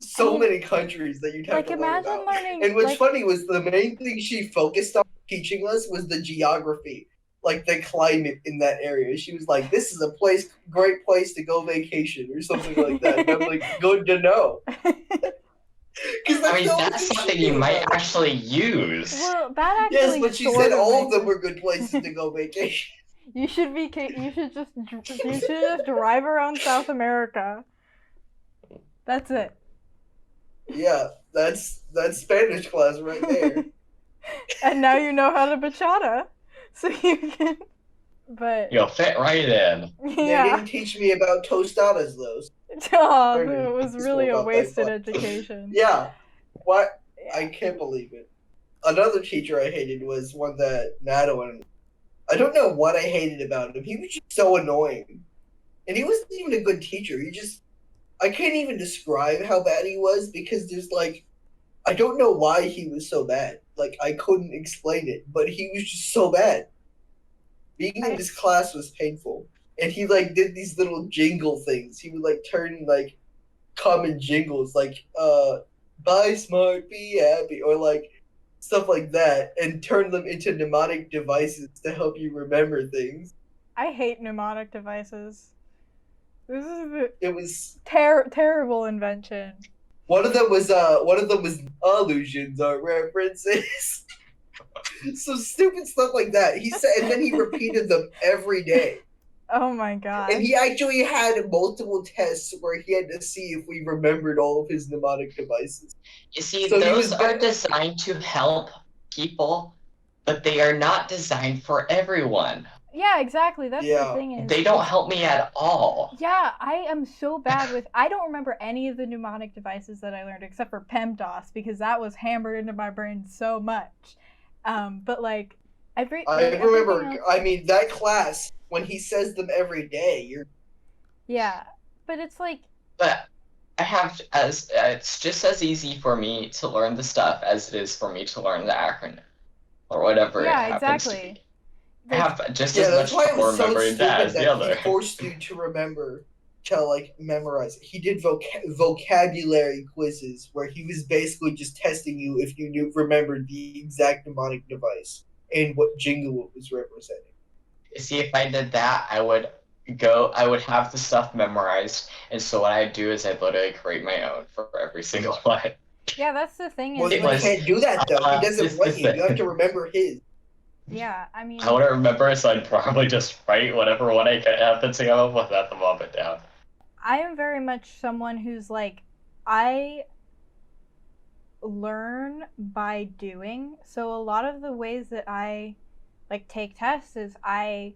so I mean, many countries that you'd have like, to learn imagine about. learning, And what's like, funny was the main thing she focused on teaching us was the geography, like the climate in that area. She was like, "This is a great place to go vacation," or something like that. And I'm like, "Good to know." Because I mean, that's something you might actually use. well, that Yes, actually but she sort said of all of makes them were good places to go vacation. You should just drive around South America. That's it. Yeah, that's Spanish class right there. And now you know how to bachata, so you can. But You'll fit right in. They yeah, didn't teach me about tostadas though. oh, Learned in it was high really school a about that wasted class. education. Yeah, what? Yeah. I can't believe it. Another teacher I hated was one that Nato and I don't know what I hated about him. He was just so annoying, and he wasn't even a good teacher. I can't even describe how bad he was because there's like I don't know why he was so bad. Like I couldn't explain it, but he was just so bad. Being in this class was painful. And he like did these little jingle things. He would like turn like common jingles like buy smart, be happy, or like stuff like that, and turn them into mnemonic devices to help you remember things. I hate mnemonic devices. This is It was terrible invention. one of them was allusions or references. Some stupid stuff like that. He said, and then he repeated them every day. Oh my god. And he actually had multiple tests where he had to see if we remembered all of his mnemonic devices. You see, So those are designed to help people, but they are not designed for everyone. Yeah, exactly. That's the thing is they don't help me at all. Yeah, I am so bad with. I don't remember any of the mnemonic devices that I learned except for PEMDAS because that was hammered into my brain so much. But like I remember. Else... I mean, that class when he says them every day, you're. Yeah, but it's like. But I have it's just as easy for me to learn the stuff as it is for me to learn the acronym or whatever it happens to be. I have just as much trouble remembering that as the other. He forced you to remember, to like memorize it. He did vocabulary quizzes where he was basically just testing you if you remembered the exact mnemonic device and what jingle it was representing. See, if I did that, I would have the stuff memorized, and so what I'd do is I'd literally create my own for every single one. Yeah, that's the thing. Well, you can't do that though. He doesn't let you. You have to remember his. Yeah, I mean... I wouldn't remember, so I'd probably just write whatever one I happen to come up with at the moment down. I am very much someone who's like, I learn by doing. So a lot of the ways that I like take tests is I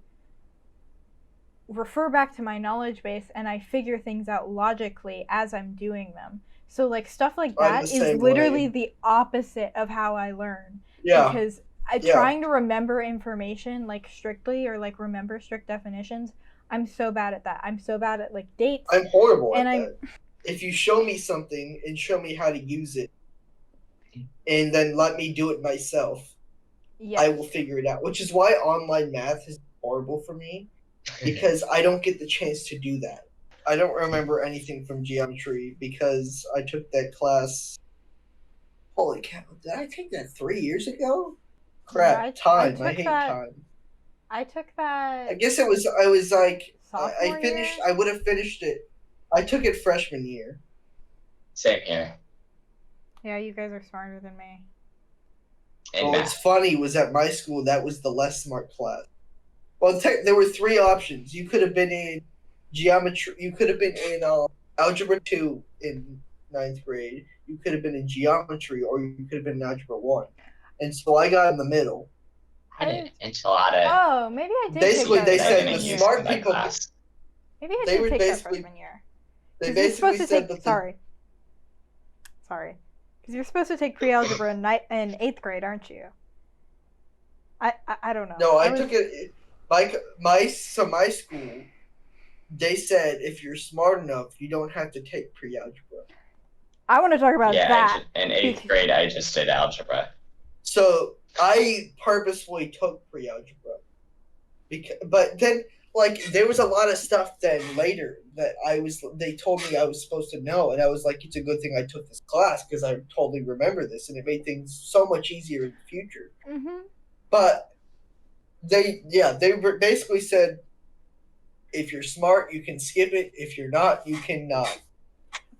refer back to my knowledge base and I figure things out logically as I'm doing them. So like stuff like that is literally the opposite of how I learn. Yeah. Because trying to remember information like strictly or like remember strict definitions, I'm so bad at that. I'm so bad at like dates. I'm horrible at that. If you show me something and show me how to use it and then let me do it myself, I will figure it out. Which is why online math is horrible for me because I don't get the chance to do that. I don't remember anything from geometry because I took that class. Holy cow, did I take that 3 years ago? Crap, time. I hate time. I took that. I guess I was like, I finished, I would have finished it. I took it freshman year. Same here. Yeah, you guys are smarter than me. And what's funny was at my school, that was the less smart class. Well, there were 3 options. You could have been in geometry, you could have been in Algebra 2 in 9th grade, you could have been in geometry, or you could have been in Algebra 1. And so I got in the middle. I did enchilada. Oh, maybe I did. Basically, they said the smart people. Maybe I did take that freshman year. They basically said that. Sorry. Because you're supposed to take pre-algebra in 8th grade, aren't you? I don't know. No, I took it. My school. They said if you're smart enough, you don't have to take pre-algebra. I want to talk about that. In 8th grade, I just did algebra. So I purposefully took pre-algebra, but then there was a lot of stuff then later that they told me I was supposed to know, and I was like, it's a good thing I took this class because I totally remember this, and it made things so much easier in the future. Mm-hmm. But they basically said, if you're smart, you can skip it. If you're not, you cannot.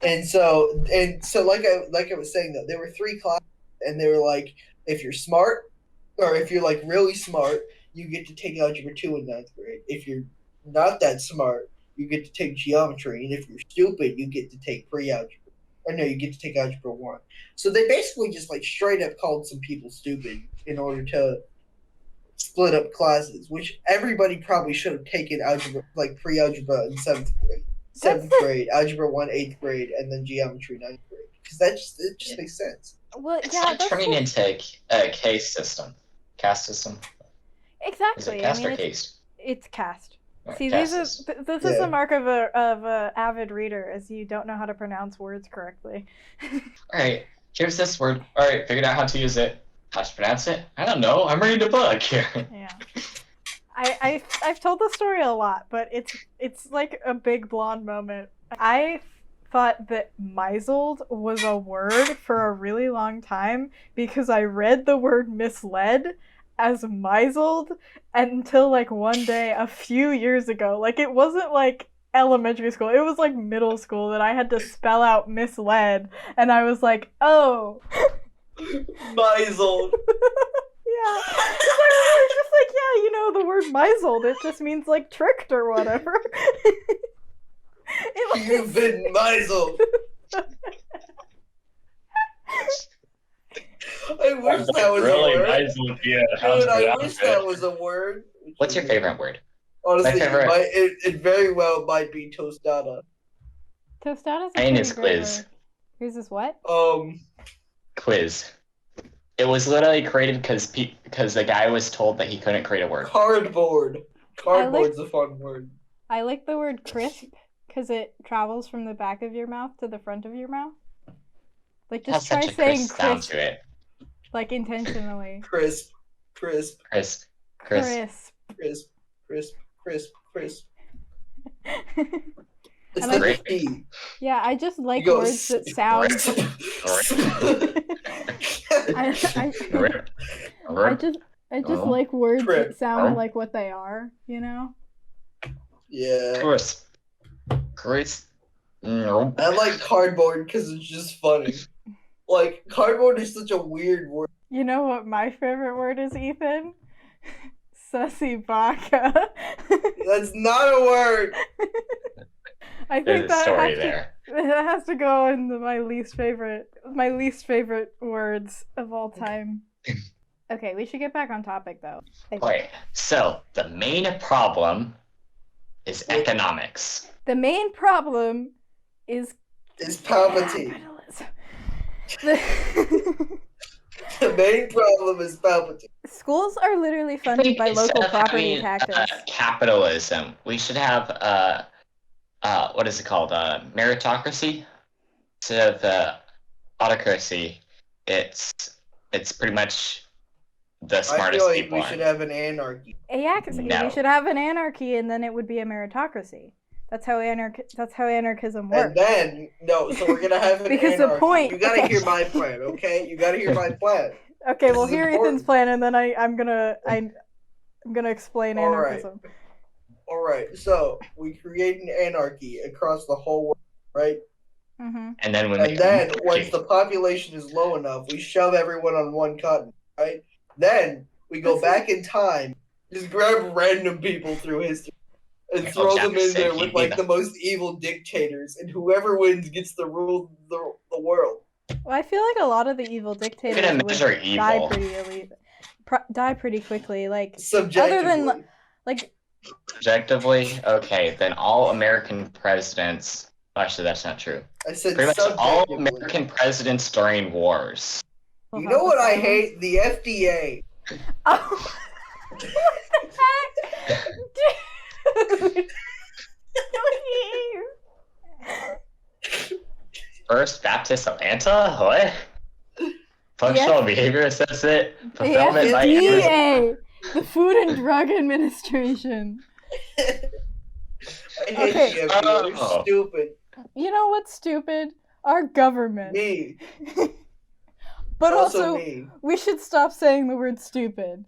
And so like I was saying though, there were 3 classes, and they were like, if you're smart, or if you're like really smart, you get to take algebra 2 in 9th grade. If you're not that smart, you get to take geometry, and if you're stupid, you get to take pre-algebra. Or no, you get to take algebra 1. So they basically just like straight up called some people stupid in order to split up classes, which everybody probably should have taken algebra, like pre-algebra in 7th grade. 7th grade, algebra 1, 8th grade, and then geometry 9th grade. Because it just makes sense. Well, It's yeah, like that's turning just... into a case system. Cast system. exactly. Is it cast I mean, or cast? it's cast. Or See, cast this system. is the mark of a avid reader, as you don't know how to pronounce words correctly. Alright, here's this word. Alright, figured out how to use it. How to pronounce it? I don't know. I'm reading a book here. Yeah. I've told the story a lot, but it's like a big blonde moment. I thought that misled was a word for a really long time because I read the word misled as misled until like one day a few years ago. Like it wasn't like elementary school, it was like middle school that I had to spell out misled, and I was like, oh. Misled. Yeah. I was just like, yeah, you know, the word misled, it just means like tricked or whatever. You've been misled. I wish that was really a word. misled, yeah. Dude, I wish that was a word. What's your favorite word? Honestly, My favorite- it very well might be tostada. Tostada's a Mine pretty is great quiz. word. Yours is what? Quiz. It was literally created because the guy was told that he couldn't create a word. Cardboard. Cardboard's a fun word. I like the word crisp because it travels from the back of your mouth to the front of your mouth. Like, just try Has such a saying crisp sound crisp, to it. like intentionally. Crisp. Crisp. Crisp. Crisp. Crisp. Crisp. Crisp. Crisp. It's And the I- P. Yeah, I just like You go words that sound. I just like words Trip. that sound like what they are, you know? Yeah. Crisp. Crisp. Nope. I like cardboard because it's just funny. Like, cardboard is such a weird word. You know what my favorite word is, Ethan? Sussy baka. That's not a word. I There's think a that story has there. that has to go in my least favorite words of all time. Okay, we should get back on topic though. Okay, so the main problem is economics. The main problem is It's Palpatine. capitalism. The main problem is Palpatine. Schools are literally funded by Instead local of property having, taxes. Capitalism. We should have what is it called? Meritocracy instead of autocracy. It's pretty much the I smartest feel like people. we should have an anarchy. Yeah, 'cause No. we should have an anarchy, and then it would be a meritocracy. That's how anarchism works. And then, so we're gonna have an Because anarchy. the point- You gotta okay. hear my plan, okay? You gotta hear my plan. Okay, well, This is hear important. Ethan's plan, and then I'm gonna explain All right. anarchism. Alright, so we create an anarchy across the whole world, right? Mm-hmm. And then And then, once the population is low enough, we shove everyone on one continent, right? Then, we go back in time, just grab random people through history, and Michael throw them in Jackson, there he'd with, be like, the- the most evil dictators, and whoever wins gets to rule the world. Well, I feel like a lot of the evil dictators gonna would measure die evil. die pretty quickly. Like, Subjectively. other than like, Objectively, okay, then all American presidents. Actually, that's not true. I said Pretty much all subjectively. American presidents during wars. will You help know what us I out. hate? The FDA. Oh. What the heck? Dude. Please. First Baptist Atlanta? What? Functional behavior assessment, The fulfillment by Amazon. FDA, the Food and Drug Administration. I hate Okay. the FDA. They're Oh. stupid. You know what's stupid? Our government. Me. But Also also, me. we should stop saying the word stupid.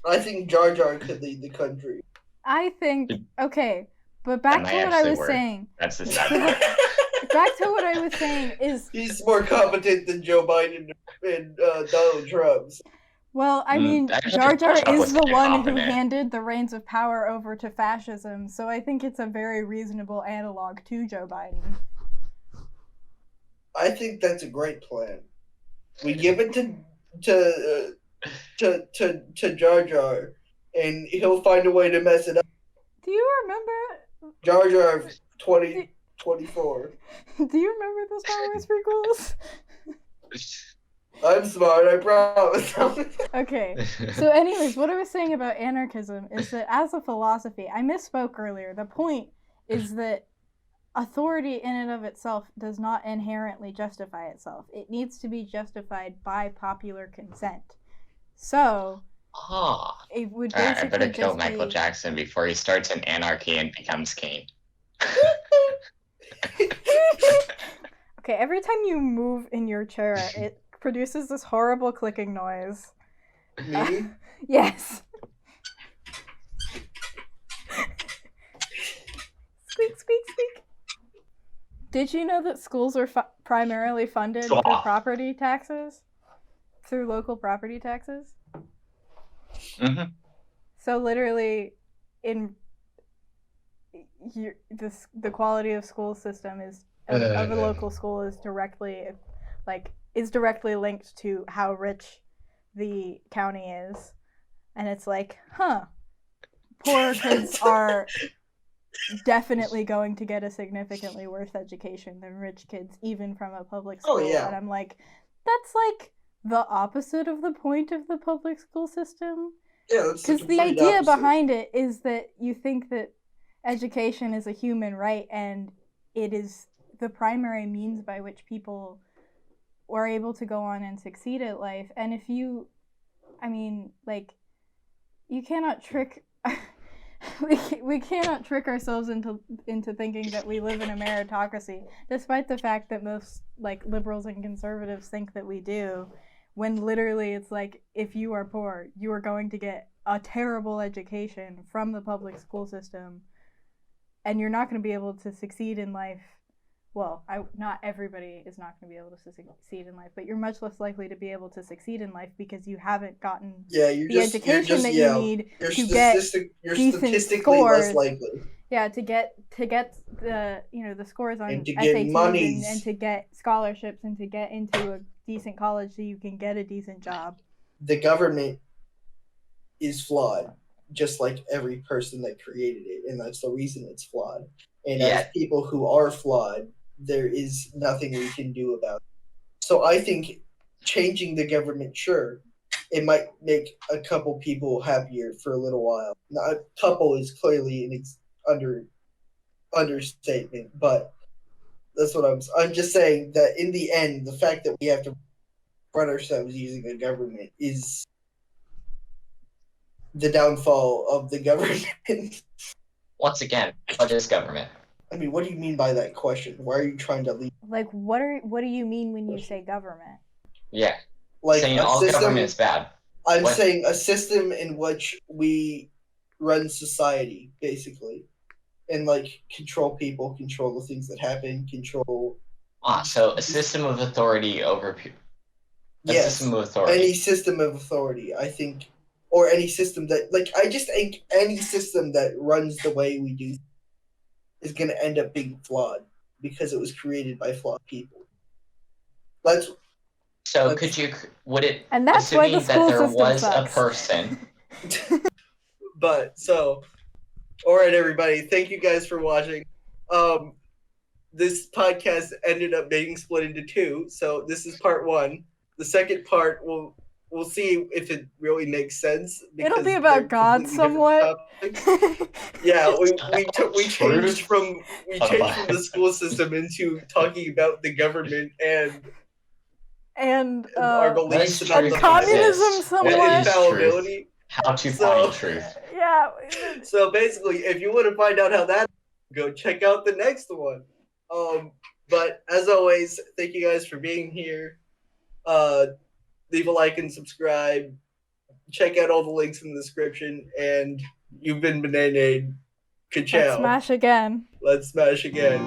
I think Jar Jar could lead the country. I think, okay, but back That to might what I actually was work. saying. That's the sad part. Back to what I was saying is, He's more competent than Joe Biden and Donald Trump. well, I mean, actually, Jar Jar Trump was is the pretty one who confident. handed the reins of power over to fascism, so I think it's a very reasonable analog to Joe Biden. I think that's a great plan. We give it to Jar Jar, and he'll find a way to mess it up. Do you remember? Jar Jar 2024. Do you remember the Star Wars prequels? I'm smart, I promise. Okay. So, anyways, what I was saying about anarchism is that as a philosophy, I misspoke earlier. The point is that authority in and of itself does not inherently justify itself. It needs to be justified by popular consent. So, Oh. it would Alright, basically I better kill just Michael be... Jackson before he starts an anarchy and becomes king. Okay, every time you move in your chair, it produces this horrible clicking noise. Me? Yes. Squeak, squeak, squeak. Did you know that schools are primarily funded through property taxes? Through local property taxes? Mm-hmm. So literally, the quality of school system is of a local school is directly linked to how rich the county is, and it's like, poor kids are definitely going to get a significantly worse education than rich kids, even from a public school. Oh, yeah. And I'm like, that's like the opposite of the point of the public school system. Yeah, that's Because the idea behind it is that you think that education is a human right, and it is the primary means by which people are able to go on and succeed at life. And if you, you cannot trick... we cannot trick ourselves into thinking that we live in a meritocracy, despite the fact that most liberals and conservatives think that we do, when literally it's like, if you are poor, you are going to get a terrible education from the public school system, and you're not going to be able to succeed in life. Well, not everybody is not going to be able to succeed in life, but you're much less likely to be able to succeed in life because you haven't gotten the education that you need to get decent scores. Less likely. Yeah, to get the the scores on and to SATs and to get scholarships and to get into a decent college so you can get a decent job. The government is flawed, just like every person that created it, and that's the reason it's flawed. And as people who are flawed, there is nothing we can do about it. So I think changing the government, sure, it might make a couple people happier for a little while. Now, a couple is clearly an understatement, but that's what I'm just saying that in the end, the fact that we have to run ourselves using the government is the downfall of the government. Once again, what is government? I mean, what do you mean by that question? Why are you trying to leave? What do you mean when you say government? Yeah. Saying all government is bad. I'm saying a system in which we run society, basically. And control people, control the things that happen, control... So a system of authority over people. System of authority. Any system of authority, I think. Or any system that, I just think any system that runs the way we do is going to end up being flawed because it was created by flawed people. Would it, and that's why the school that there system was sucks. A person. All right, everybody, thank you guys for watching. This podcast ended up being split into two, so this is part one. The second part we'll see if it really makes sense. It'll be about God somewhat. Yeah, we changed from the school system into talking about the government and and our What beliefs is about truth the communism exist? somewhat. What is truth? infallibility. How to So- find truth? Yeah. So basically, if you want to find out how that, go check out the next one. But as always, thank you guys for being here. Leave a like and subscribe. Check out all the links in the description. And you've been Bananaid. Let's Ka-chow. smash again. Let's smash again.